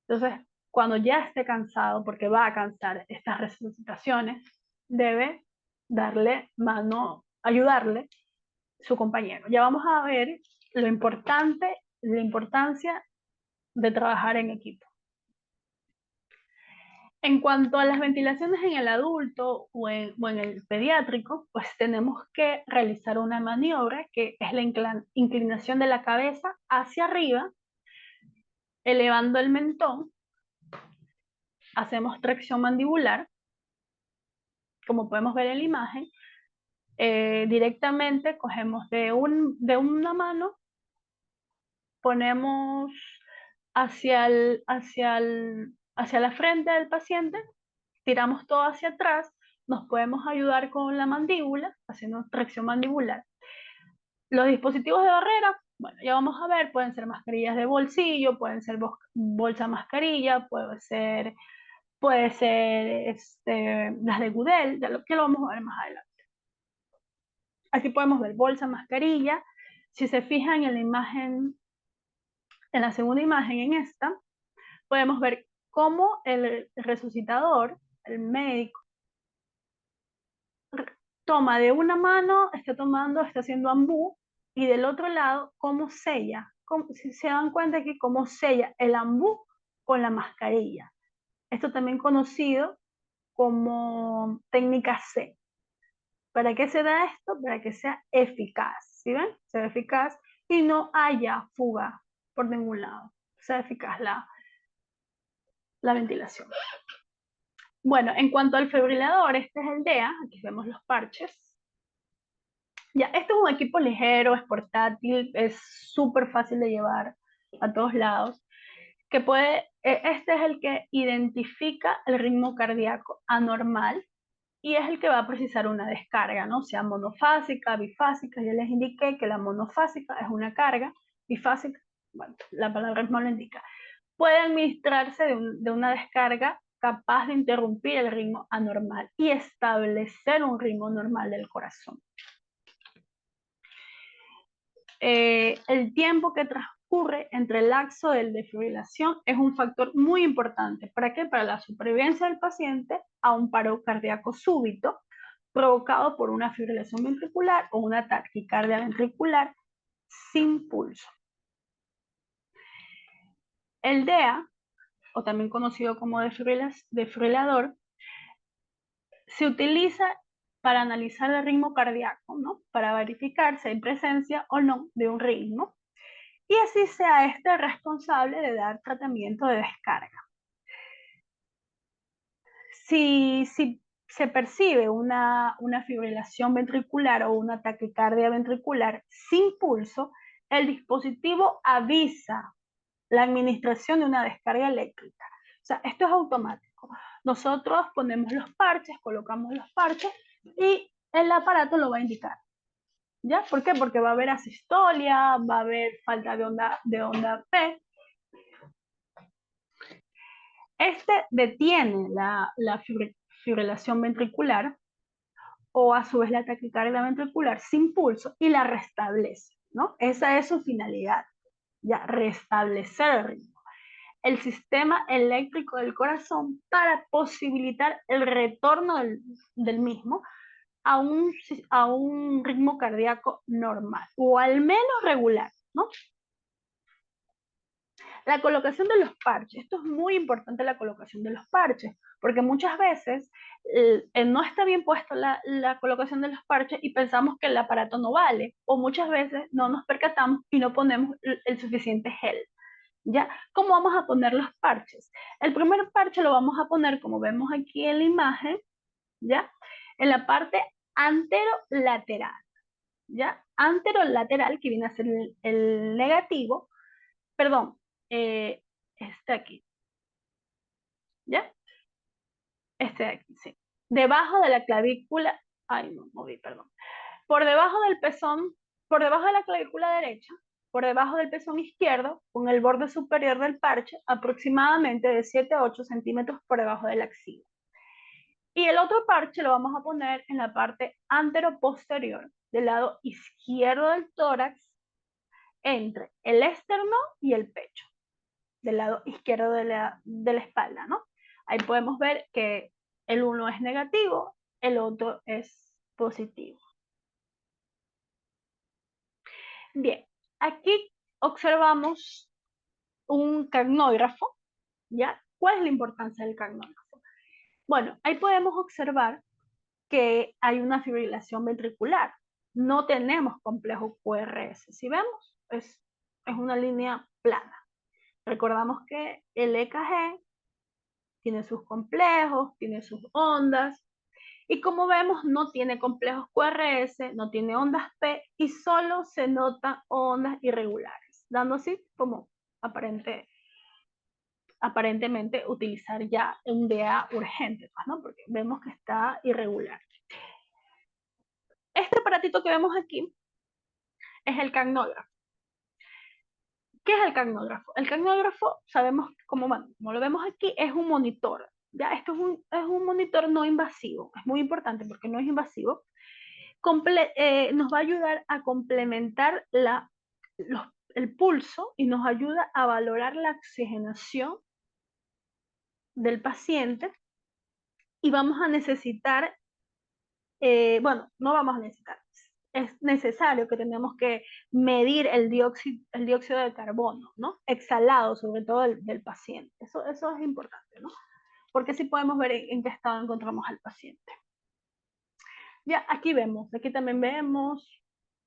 Entonces, cuando ya esté cansado, porque va a cansar estas resucitaciones, debe darle mano, ayudarle su compañero. Ya vamos a ver la importancia de trabajar en equipo. En cuanto a las ventilaciones en el adulto o en el pediátrico, pues tenemos que realizar una maniobra que es la inclinación de la cabeza hacia arriba, elevando el mentón. Hacemos tracción mandibular, como podemos ver en la imagen. Directamente cogemos de una mano, ponemos hacia la frente del paciente, tiramos todo hacia atrás, nos podemos ayudar con la mandíbula, haciendo tracción mandibular. Los dispositivos de barrera, bueno, ya vamos a ver, pueden ser mascarillas de bolsillo, pueden ser bolsa mascarilla, puede ser las de Gudel, que lo vamos a ver más adelante. Aquí podemos ver bolsa, mascarilla. Si se fijan en la imagen, en la segunda imagen, en esta, podemos ver cómo el resucitador, el médico, toma de una mano, está haciendo ambú, y del otro lado, cómo sella. Si se dan cuenta aquí, cómo sella el ambú con la mascarilla. Esto también conocido como técnica C. ¿Para qué se da esto? Para que sea eficaz, ¿sí ven? Sea eficaz y no haya fuga por ningún lado. Sea eficaz la ventilación. Bueno, en cuanto al fibrilador, este es el DEA, aquí vemos los parches. Ya, este es un equipo ligero, es portátil, es súper fácil de llevar a todos lados, este es el que identifica el ritmo cardíaco anormal y es el que va a precisar una descarga, ¿no? Sea monofásica, bifásica. Ya les indiqué que la monofásica es una carga, bifásica, bueno, la palabra no lo indica. Puede administrarse de una descarga capaz de interrumpir el ritmo anormal y establecer un ritmo normal del corazón. El tiempo que transcurre entre el lapso de defibrilación es un factor muy importante. ¿Para qué? Para la supervivencia del paciente a un paro cardíaco súbito provocado por una fibrilación ventricular o una taquicardia ventricular sin pulso. El DEA, o también conocido como desfibrilador, se utiliza para analizar el ritmo cardíaco, ¿no? Para verificar si hay presencia o no de un ritmo, y así sea este responsable de dar tratamiento de descarga. Si se percibe una fibrilación ventricular o una taquicardia ventricular sin pulso, el dispositivo avisa la administración de una descarga eléctrica. O sea, esto es automático. Nosotros ponemos los parches, colocamos los parches y el aparato lo va a indicar. ¿Ya? ¿Por qué? Porque va a haber asistolia, va a haber falta de onda P. Este detiene la fibrilación ventricular o a su vez la taquicardia ventricular sin pulso y la restablece, ¿no? Esa es su finalidad, ya, restablecer el ritmo. El sistema eléctrico del corazón para posibilitar el retorno del mismo a un ritmo cardíaco normal o al menos regular, ¿no? La colocación de los parches, esto es muy importante, la colocación de los parches, porque muchas veces no está bien puesto la colocación de los parches y pensamos que el aparato no vale, o muchas veces no nos percatamos y no ponemos el suficiente gel. ¿Ya? ¿Cómo vamos a poner los parches? El primer parche lo vamos a poner, como vemos aquí en la imagen, ¿ya? En la parte anterolateral, ¿ya? Anterolateral, que viene a ser el negativo, perdón, este aquí, ¿ya? Este de aquí, sí. Debajo de la clavícula, ay, no, moví, perdón. Por debajo del pezón, por debajo de la clavícula derecha, por debajo del pezón izquierdo, con el borde superior del parche, aproximadamente de 7 a 8 centímetros por debajo de la axila. Y el otro parche lo vamos a poner en la parte anteroposterior, del lado izquierdo del tórax, entre el ésterno y el pecho, del lado izquierdo de la espalda, ¿no? Ahí podemos ver que el uno es negativo, el otro es positivo. Bien, aquí observamos un cagnógrafo, ¿ya? ¿Cuál es la importancia del cagnógrafo? Bueno, ahí podemos observar que hay una fibrilación ventricular. No tenemos complejo QRS. Si vemos, es una línea plana. Recordamos que el EKG tiene sus complejos, tiene sus ondas, y como vemos no tiene complejos QRS, no tiene ondas P y solo se notan ondas irregulares, dando así como aparentemente utilizar ya un DA urgente, pues, ¿no? Porque vemos que está irregular. Este aparatito que vemos aquí es el cagnógrafo. ¿Qué es el cagnógrafo? El cagnógrafo, sabemos, como lo vemos aquí, es un monitor. Ya, esto es un monitor no invasivo. Es muy importante porque no es invasivo. Nos va a ayudar a complementar el pulso y nos ayuda a valorar la oxigenación del paciente y vamos a necesitar, bueno, no vamos a necesitar, es necesario que tenemos que medir el dióxido de carbono, ¿no? Exhalado, sobre todo del paciente. Eso es importante, ¿no? Porque así podemos ver en qué estado encontramos al paciente. Ya, aquí también vemos,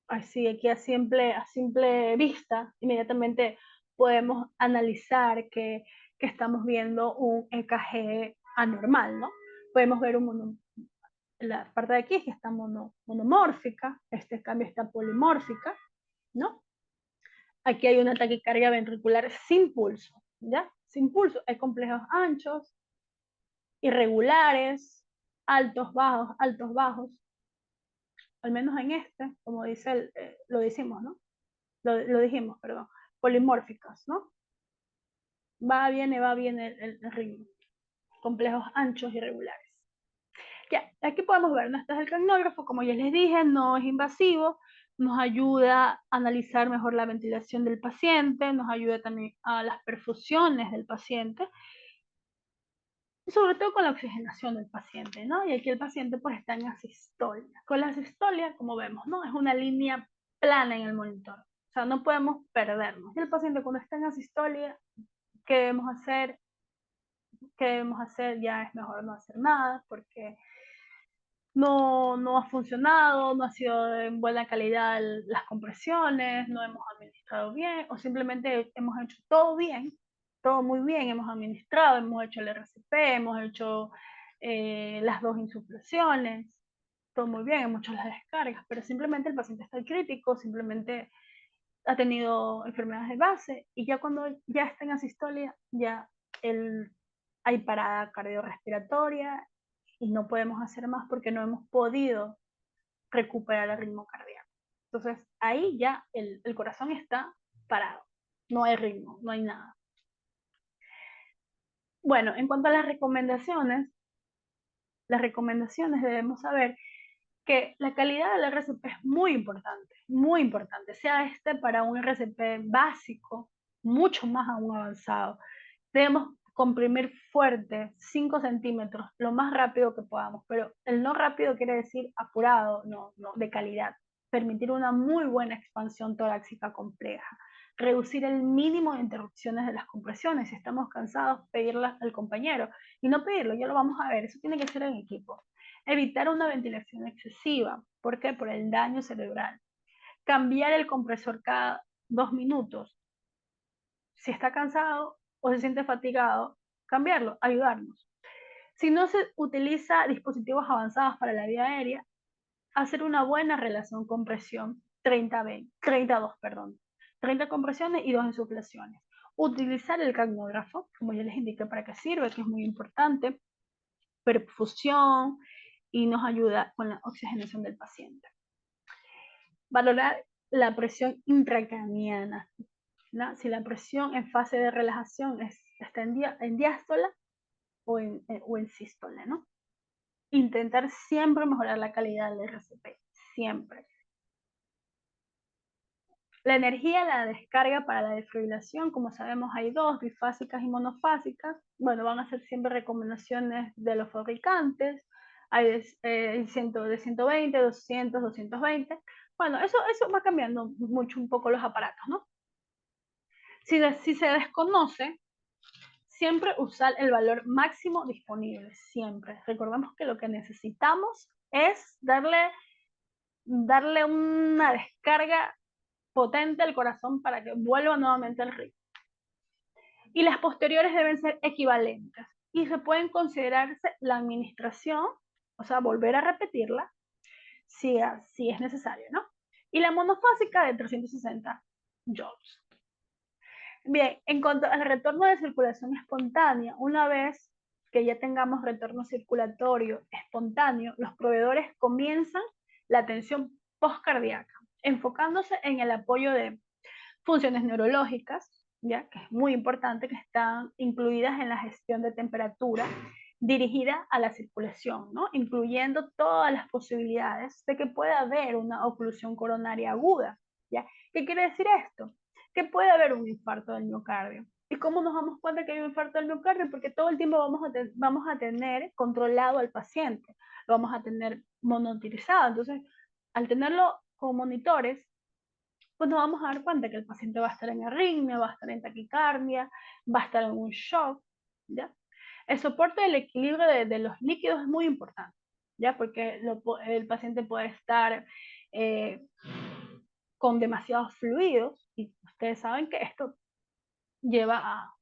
así, aquí a simple vista, inmediatamente podemos analizar que estamos viendo un EKG anormal, ¿no? Podemos ver la parte de aquí es que está monomórfica, este cambio está polimórfica, ¿no? Aquí hay una taquicardia ventricular sin pulso, ¿ya? Sin pulso, hay complejos anchos, irregulares, altos, bajos, al menos en este, como dice lo decimos, ¿no? Lo dijimos, perdón, polimórficas, ¿no? Va, viene el ritmo, complejos anchos, irregulares. Ya, aquí podemos ver, ¿no? Este es el cagnógrafo, como ya les dije, no es invasivo, nos ayuda a analizar mejor la ventilación del paciente, nos ayuda también a las perfusiones del paciente, y sobre todo con la oxigenación del paciente, ¿no? Y aquí el paciente pues está en asistolia. Con la asistolia, como vemos, ¿no? Es una línea plana en el monitor, o sea, no podemos perdernos. Y el paciente cuando está en asistolia, ¿qué debemos hacer? ¿Qué debemos hacer? Ya es mejor no hacer nada, porque no ha funcionado, no ha sido de buena calidad las compresiones, no hemos administrado bien o simplemente hemos hecho todo bien, todo muy bien, hemos administrado, hemos hecho el RCP, hemos hecho las dos insuflaciones, todo muy bien, hemos hecho las descargas, pero simplemente el paciente está crítico, simplemente ha tenido enfermedades de base y ya cuando ya está en asistolia, ya hay parada cardiorrespiratoria y no podemos hacer más porque no hemos podido recuperar el ritmo cardíaco. Entonces ahí ya el corazón está parado, no hay ritmo, no hay nada. Bueno, en cuanto a las recomendaciones debemos saber que la calidad del RCP es muy importante, sea este para un RCP básico, mucho más aún avanzado. Debemos comprimir fuerte, 5 centímetros, lo más rápido que podamos, pero el no rápido quiere decir apurado, no, de calidad. Permitir una muy buena expansión torácica compleja. Reducir el mínimo de interrupciones de las compresiones. Si estamos cansados, pedirlas al compañero. Y no pedirlo, ya lo vamos a ver, eso tiene que ser en equipo. Evitar una ventilación excesiva. ¿Por qué? Por el daño cerebral. Cambiar el compresor cada 2 minutos. Si está cansado o se siente fatigado, cambiarlo, ayudarnos. Si no se utiliza dispositivos avanzados para la vía aérea, hacer una buena relación compresión 30-20, 32, perdón. 30 compresiones y 2 insuflaciones. Utilizar el capnógrafo, como ya les indiqué para qué sirve, que es muy importante, perfusión y nos ayuda con la oxigenación del paciente. Valorar la presión intracraniana, ¿no? Si la presión en fase de relajación está en diástola o en sístole, ¿no? Intentar siempre mejorar la calidad del RCP, siempre. La energía, la descarga para la desfibrilación, como sabemos hay dos, bifásicas y monofásicas. Bueno, van a ser siempre recomendaciones de los fabricantes. Hay de 120, 200, 220. Bueno, eso va cambiando mucho un poco los aparatos, ¿no? Si se desconoce, siempre usar el valor máximo disponible, siempre. Recordemos que lo que necesitamos es darle una descarga potente al corazón para que vuelva nuevamente al ritmo. Y las posteriores deben ser equivalentes y se pueden considerarse la administración, o sea, volver a repetirla si es necesario, ¿no? Y la monofásica de 360 joules. Bien, en cuanto al retorno de circulación espontánea, una vez que ya tengamos retorno circulatorio espontáneo, los proveedores comienzan la atención postcardíaca, enfocándose en el apoyo de funciones neurológicas, ya que es muy importante, que están incluidas en la gestión de temperatura dirigida a la circulación, ¿no? Incluyendo todas las posibilidades de que pueda haber una oclusión coronaria aguda, ¿ya? ¿Qué quiere decir esto? Que puede haber un infarto del miocardio. ¿Y cómo nos damos cuenta que hay un infarto del miocardio? Porque todo el tiempo vamos a tener controlado al paciente, lo vamos a tener monitorizado. Entonces, al tenerlo con monitores, pues nos vamos a dar cuenta que el paciente va a estar en arritmia, va a estar en taquicardia, va a estar en un shock, ¿ya? El soporte del equilibrio de los líquidos es muy importante, ¿ya? Porque el paciente puede estar eh, con demasiados fluidos y ustedes saben que esto lleva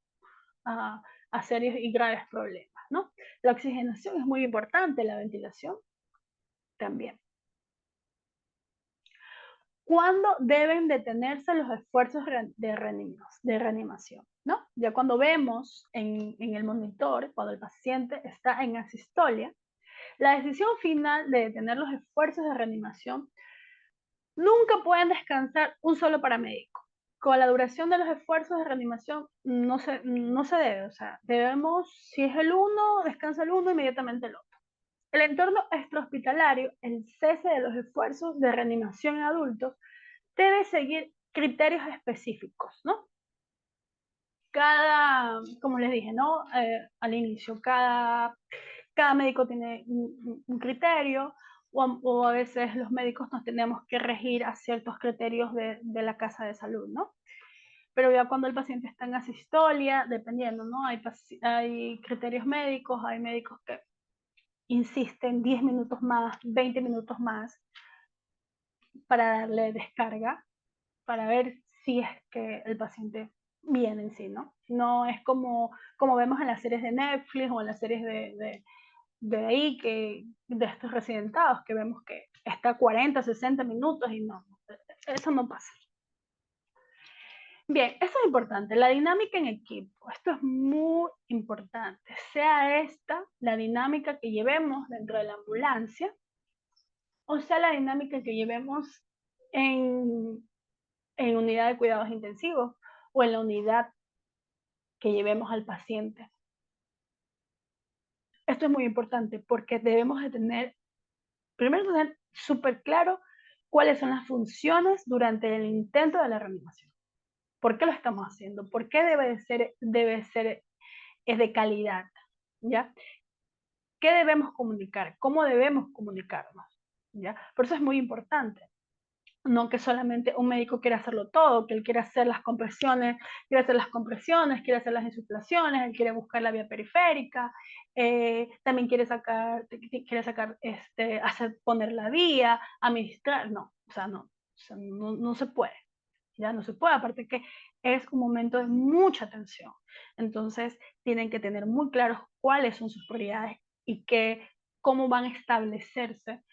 a serios y graves problemas, ¿no? La oxigenación es muy importante, la ventilación también. ¿Cuándo deben detenerse los esfuerzos de reanimación? ¿No? Ya cuando vemos en el monitor, cuando el paciente está en asistolia, la decisión final de detener los esfuerzos de reanimación, nunca pueden descansar un solo paramédico. Con la duración de los esfuerzos de reanimación no se debe, o sea, debemos, si es el uno, descansa el uno, inmediatamente el otro. El entorno extrahospitalario, el cese de los esfuerzos de reanimación en adultos, debe seguir criterios específicos, ¿no? Como les dije, ¿no? Al inicio, cada médico tiene un criterio, o a veces los médicos nos tenemos que regir a ciertos criterios de la casa de salud, ¿no? Pero ya cuando el paciente está en asistolia, dependiendo, ¿no? Hay criterios médicos, hay médicos que insisten 10 minutos más, 20 minutos más para darle descarga, para ver si es que el paciente viene en sí, ¿no? No es como vemos en las series de Netflix o en las series de ahí, de estos residentados, que vemos que está 40, 60 minutos y no, eso no pasa. Bien, eso es importante, la dinámica en equipo, esto es muy importante, sea esta la dinámica que llevemos dentro de la ambulancia, o sea la dinámica que llevemos en unidad de cuidados intensivos o en la unidad que llevemos al paciente. Esto es muy importante porque debemos de tener, primero tener súper claro cuáles son las funciones durante el intento de la reanimación. ¿Por qué lo estamos haciendo? ¿Por qué debe ser es de calidad? ¿Ya? ¿Qué debemos comunicar? ¿Cómo debemos comunicarnos? ¿Ya? Por eso es muy importante. No que solamente un médico quiera hacerlo todo, que él quiere hacer las compresiones, quiere hacer las insuflaciones, él quiere buscar la vía periférica, también hacer poner la vía, administrar, no, no se puede, ya no se puede, aparte que es un momento de mucha tensión. Entonces, tienen que tener muy claros cuáles son sus prioridades y cómo van a establecerse,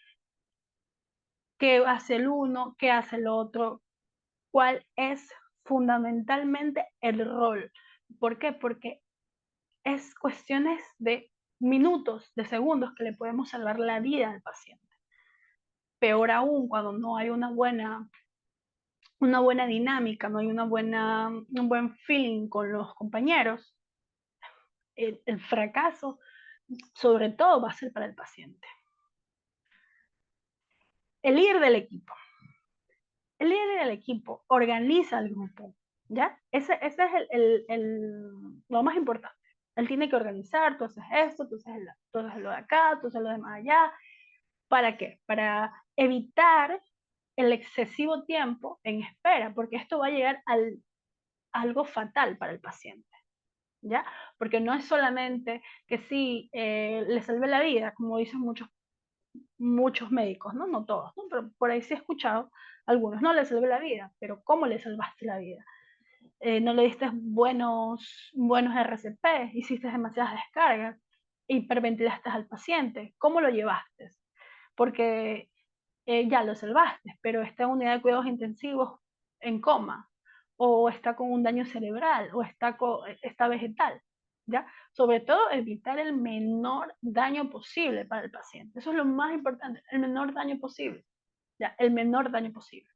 qué hace el uno, qué hace el otro, cuál es fundamentalmente el rol. ¿Por qué? Porque es cuestiones de minutos, de segundos que le podemos salvar la vida al paciente. Peor aún cuando no hay una buena dinámica, no hay un buen feeling con los compañeros, el fracaso sobre todo va a ser para el paciente. El líder del equipo. El líder del equipo organiza el grupo, ¿ya? Ese es lo más importante. Él tiene que organizar, tú haces esto, tú haces lo de acá, tú haces lo de más allá. ¿Para qué? Para evitar el excesivo tiempo en espera, porque esto va a llegar a algo fatal para el paciente, ¿ya? Porque no es solamente que sí le salve la vida, como dicen muchos médicos, ¿no? No todos, ¿no? Pero por ahí sí he escuchado algunos, no le salvé la vida, pero ¿cómo le salvaste la vida? No le diste buenos RCP, hiciste demasiadas descargas, hiperventilaste al paciente, ¿cómo lo llevaste? Porque ya lo salvaste, pero está en unidad de cuidados intensivos en coma, o está con un daño cerebral, o está vegetal, ¿ya? Sobre todo evitar el menor daño posible para el paciente. Eso es lo más importante, el menor daño posible, ¿ya? El menor daño posible.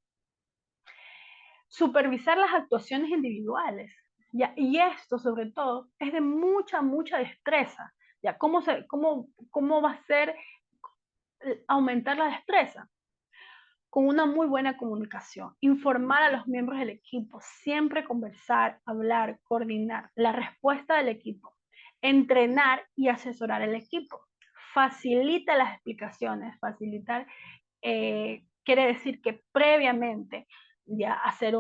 Supervisar las actuaciones individuales, ¿ya? Y esto, sobre todo, es de mucha destreza, ¿ya? ¿Cómo va a ser aumentar la destreza? Con una muy buena comunicación, informar a los miembros del equipo, siempre conversar, hablar, coordinar la respuesta del equipo, entrenar y asesorar al equipo. Facilita las explicaciones, quiere decir que previamente ya hacer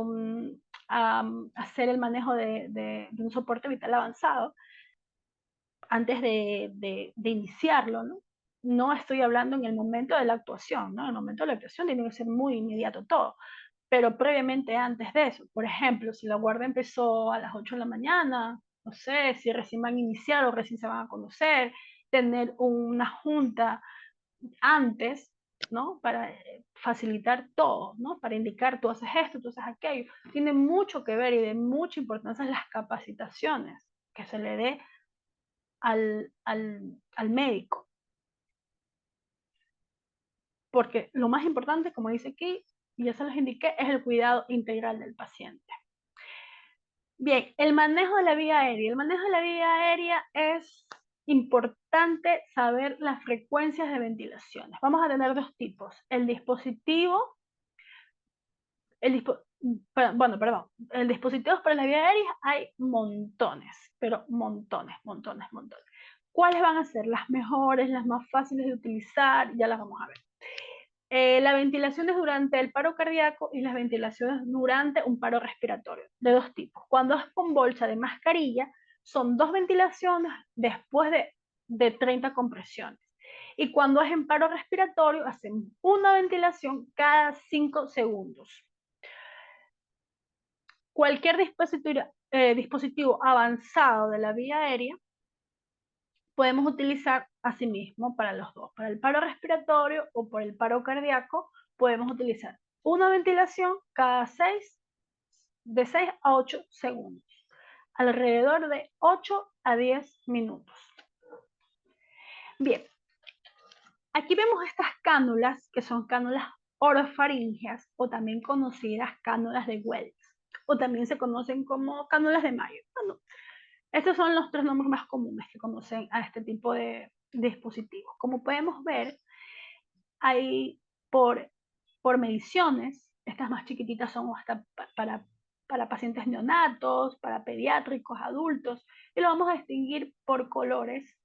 el manejo de un soporte vital avanzado antes de iniciarlo, ¿no? No estoy hablando en el momento de la actuación, ¿no? En el momento de la actuación tiene que ser muy inmediato todo, pero previamente antes de eso, por ejemplo, si la guardia empezó a las 8 de la mañana, no sé, si recién van a iniciar o recién se van a conocer, tener una junta antes, ¿no? Para facilitar todo, ¿no? Para indicar, tú haces esto, tú haces aquello. Tiene mucho que ver y de mucha importancia las capacitaciones que se le dé al médico. Porque lo más importante, como dice aquí, y ya se los indiqué, es el cuidado integral del paciente. Bien, el manejo de la vía aérea. El manejo de la vía aérea es importante saber las frecuencias de ventilaciones. Vamos a tener dos tipos. El dispositivo, perdón, el dispositivos para la vía aérea hay montones, pero montones. ¿Cuáles van a ser las mejores, las más fáciles de utilizar? Ya las vamos a ver. La ventilación es durante el paro cardíaco y las ventilaciones durante un paro respiratorio, de dos tipos. Cuando es con bolsa de mascarilla, son 2 ventilaciones después de 30 compresiones. Y cuando es en paro respiratorio, hacen una ventilación cada 5 segundos. Cualquier dispositivo avanzado de la vía aérea podemos utilizar asimismo para los dos. Para el paro respiratorio o por el paro cardíaco, podemos utilizar una ventilación de 6 a 8 segundos, alrededor de 8 a 10 minutos. Bien, aquí vemos estas cánulas, que son cánulas orofaringeas o también conocidas cánulas de Wells, o también se conocen como cánulas de Mayo. Bueno, Estos son los 3 nombres más comunes que conocen a este tipo de dispositivos. Como podemos ver, hay por mediciones, estas más chiquititas son hasta para pacientes neonatos, para pediátricos, adultos, y lo vamos a distinguir por colores.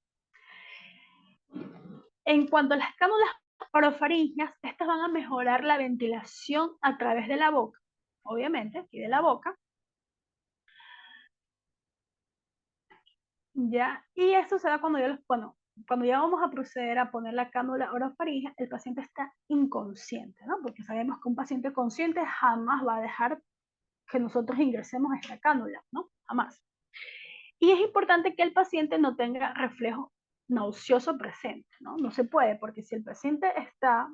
En cuanto a las cánulas orofaringeas, estas van a mejorar la ventilación a través de la boca, obviamente, aquí de la boca, ¿ya? Y esto se da cuando ya vamos a proceder a poner la cánula orofaringea, el paciente está inconsciente, ¿no? Porque sabemos que un paciente consciente jamás va a dejar que nosotros ingresemos esta cánula, ¿no? Jamás. Y es importante que el paciente no tenga reflejo nauseoso presente, ¿no? No se puede, porque si el paciente está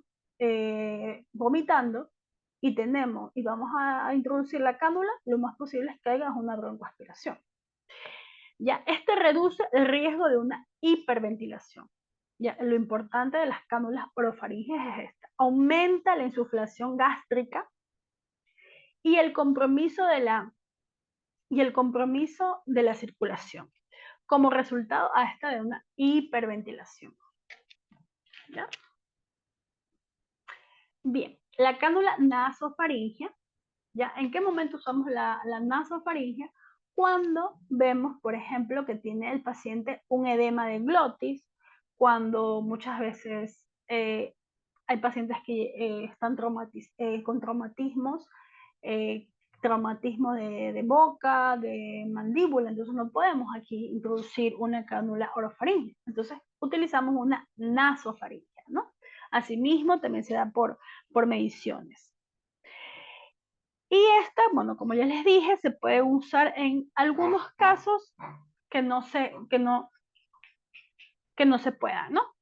vomitando y vamos a introducir la cánula, lo más posible es que haya una broncoaspiración. Ya, este reduce el riesgo de una hiperventilación. Ya, lo importante de las cánulas orofaringeas es esta. Aumenta la insuflación gástrica y el compromiso de la circulación, como resultado a esta de una hiperventilación. ¿Ya? Bien, la cánula nasofaringea, ¿ya? ¿En qué momento usamos la nasofaringea? Cuando vemos, por ejemplo, que tiene el paciente un edema de glotis, cuando muchas veces hay pacientes que están con traumatismos, traumatismo de boca, de mandíbula, entonces no podemos aquí introducir una cánula orofaringea. Entonces utilizamos una nasofaringea, ¿no? Asimismo, también se da por mediciones. Y esta, bueno, como ya les dije, se puede usar en algunos casos que no se puedan, ¿no?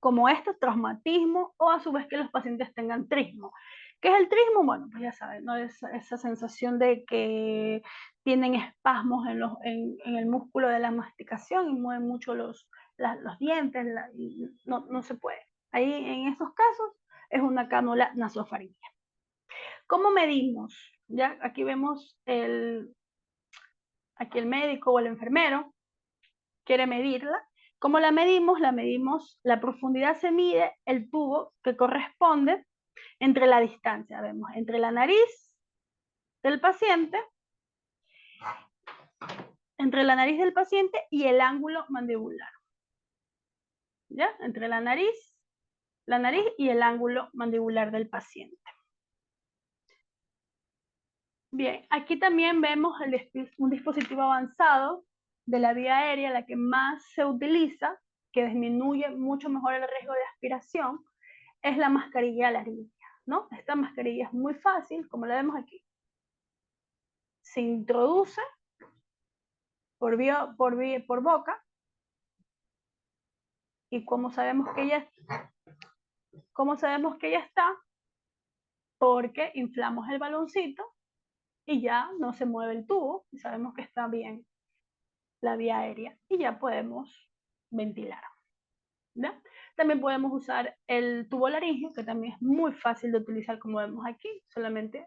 Como este traumatismo o a su vez que los pacientes tengan trismo. ¿Qué es el trismo? Bueno, pues ya saben, ¿no? Esa sensación de que tienen espasmos en el músculo de la masticación y mueven mucho los dientes, no se puede. Ahí en esos casos es una cánula nasofaringea. ¿Cómo medimos? Ya aquí vemos aquí el médico o el enfermero quiere medirla. ¿Cómo la medimos? La profundidad se mide el tubo que corresponde entre la distancia, vemos, entre la nariz del paciente, y el ángulo mandibular. ¿Ya? Entre la nariz y el ángulo mandibular del paciente. Bien, aquí también vemos un dispositivo avanzado de la vía aérea, la que más se utiliza, que disminuye mucho mejor el riesgo de aspiración, es la mascarilla laríngea, ¿no? Esta mascarilla es muy fácil, como la vemos aquí. Se introduce por boca, y ¿cómo sabemos que ya está? Porque inflamos el baloncito y ya no se mueve el tubo y sabemos que está bien la vía aérea y ya podemos ventilar. ¿Ya? También podemos usar el tubo laríngeo, que también es muy fácil de utilizar, como vemos aquí. Solamente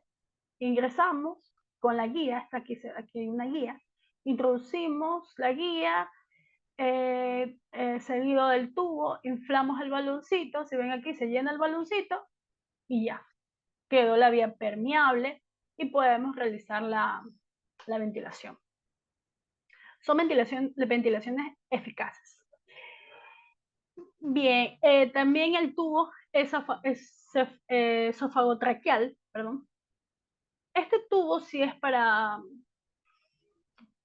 ingresamos con la guía, aquí hay una guía, introducimos la guía, seguido del tubo, inflamos el baloncito, si ven aquí se llena el baloncito y ya, quedó la vía permeable y podemos realizar la ventilación. Son ventilaciones eficaces. Bien, también el tubo esofagotraqueal, perdón. Este tubo sí es para,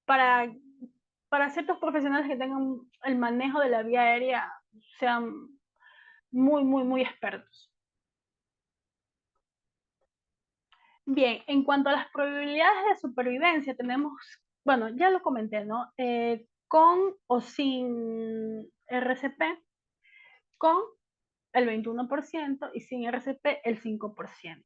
para ciertos profesionales que tengan el manejo de la vía aérea, sean muy, muy, muy expertos. Bien, en cuanto a las probabilidades de supervivencia, tenemos, bueno, ya lo comenté, ¿no? Con o sin RCP, con el 21% y sin RCP el 5%.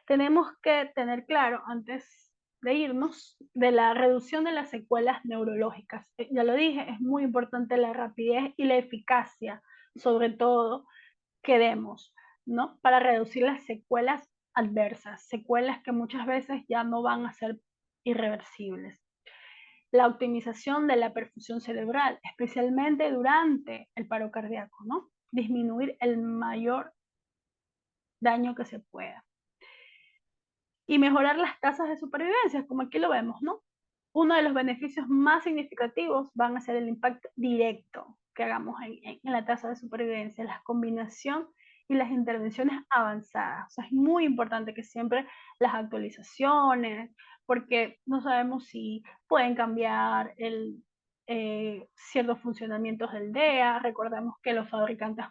Tenemos que tener claro, antes de irnos, de la reducción de las secuelas neurológicas. Ya lo dije, es muy importante la rapidez y la eficacia, sobre todo, que demos, ¿no? Para reducir las secuelas adversas, secuelas que muchas veces ya no van a ser irreversibles. la optimización de la perfusión cerebral, especialmente durante el paro cardíaco, ¿no? Disminuir el mayor daño que se pueda. Y mejorar las tasas de supervivencia, como aquí lo vemos, ¿no? Uno de los beneficios más significativos van a ser el impacto directo que hagamos en la tasa de supervivencia, la combinación y las intervenciones avanzadas. O sea, es muy importante que siempre las actualizaciones, porque no sabemos si pueden cambiar ciertos funcionamientos del DEA. Recordemos que los fabricantes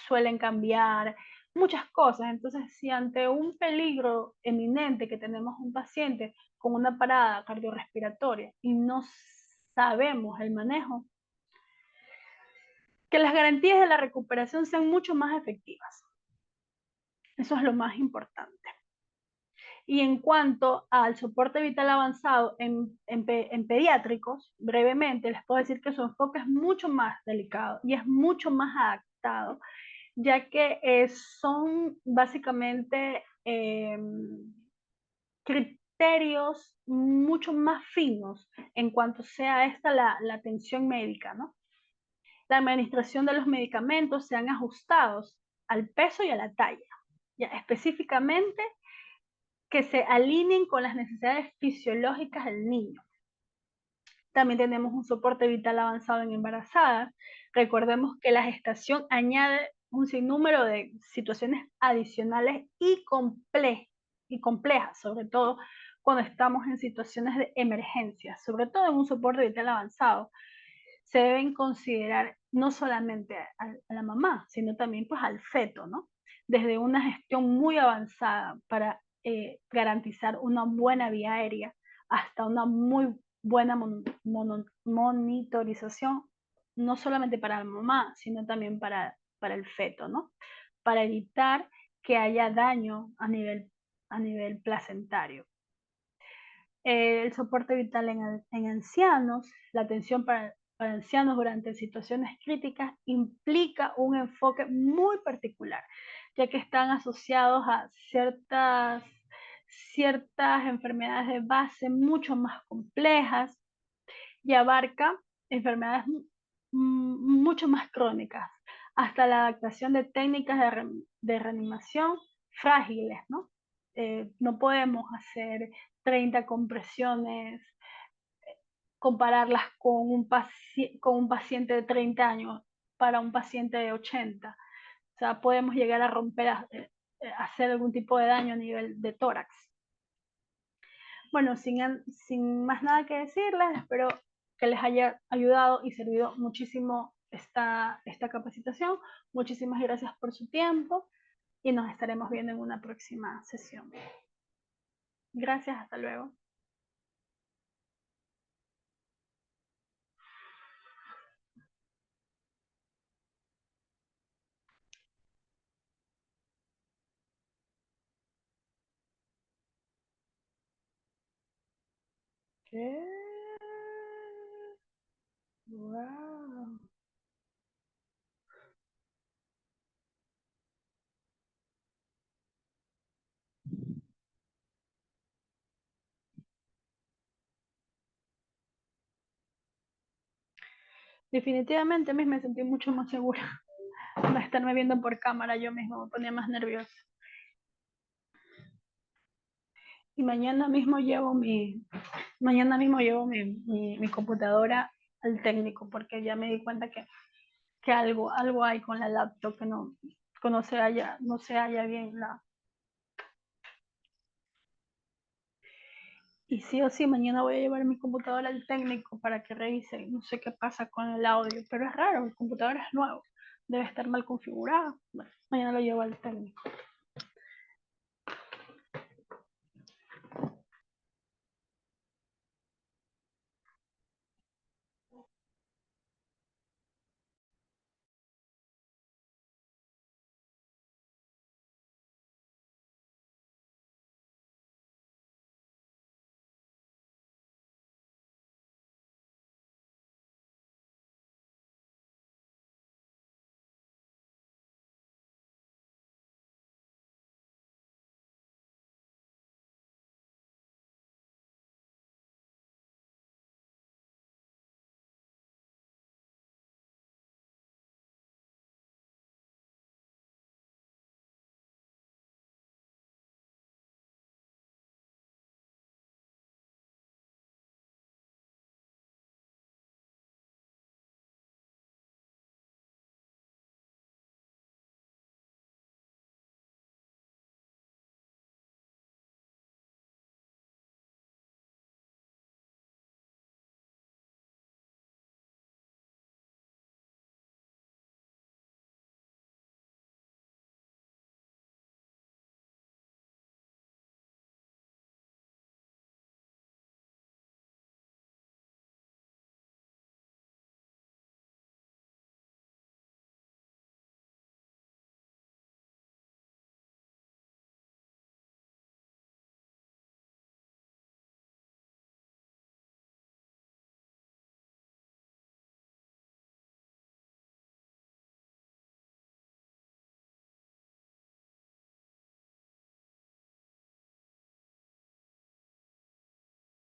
suelen cambiar muchas cosas. Entonces, si ante un peligro eminente que tenemos un paciente con una parada cardiorrespiratoria y no sabemos el manejo, que las garantías de la recuperación sean mucho más efectivas. Eso es lo más importante. Y en cuanto al soporte vital avanzado en pediátricos, brevemente les puedo decir que su enfoque es mucho más delicado y es mucho más adaptado, ya que son básicamente criterios mucho más finos en cuanto sea esta la atención médica, ¿no? La administración de los medicamentos sean ajustados al peso y a la talla, ya específicamente que se alineen con las necesidades fisiológicas del niño. También tenemos un soporte vital avanzado en embarazadas. Recordemos que la gestación añade un sinnúmero de situaciones adicionales y complejas, sobre todo cuando estamos en situaciones de emergencia, sobre todo en un soporte vital avanzado. Se deben considerar no solamente a la mamá, sino también pues al feto, ¿no? Desde una gestión muy avanzada para garantizar una buena vía aérea hasta una muy buena monitorización, no solamente para la mamá, sino también para el feto, ¿no? Para evitar que haya daño a nivel placentario. El soporte vital en ancianos, la atención para ancianos durante situaciones críticas implica un enfoque muy particular, ya que están asociados a ciertas enfermedades de base mucho más complejas y abarca enfermedades mucho más crónicas, hasta la adaptación de técnicas de reanimación frágiles, ¿no? No podemos hacer 30 compresiones, compararlas con un paciente de 30 años para un paciente de 80. O sea, podemos llegar a hacer algún tipo de daño a nivel de tórax. Bueno, sin más nada que decirles, espero que les haya ayudado y servido muchísimo esta capacitación. Muchísimas gracias por su tiempo y nos estaremos viendo en una próxima sesión. Gracias, hasta luego. ¿Qué? Wow. Definitivamente me sentí mucho más segura de estarme viendo por cámara. Yo mismo me ponía más nerviosa. Y mañana mismo llevo mi computadora al técnico, porque ya me di cuenta que algo hay con la laptop que no se halla bien y sí o sí mañana voy a llevar mi computadora al técnico para que revise. No sé qué pasa con el audio, pero es raro, el computador es nuevo, debe estar mal configurado. Bueno, mañana lo llevo al técnico.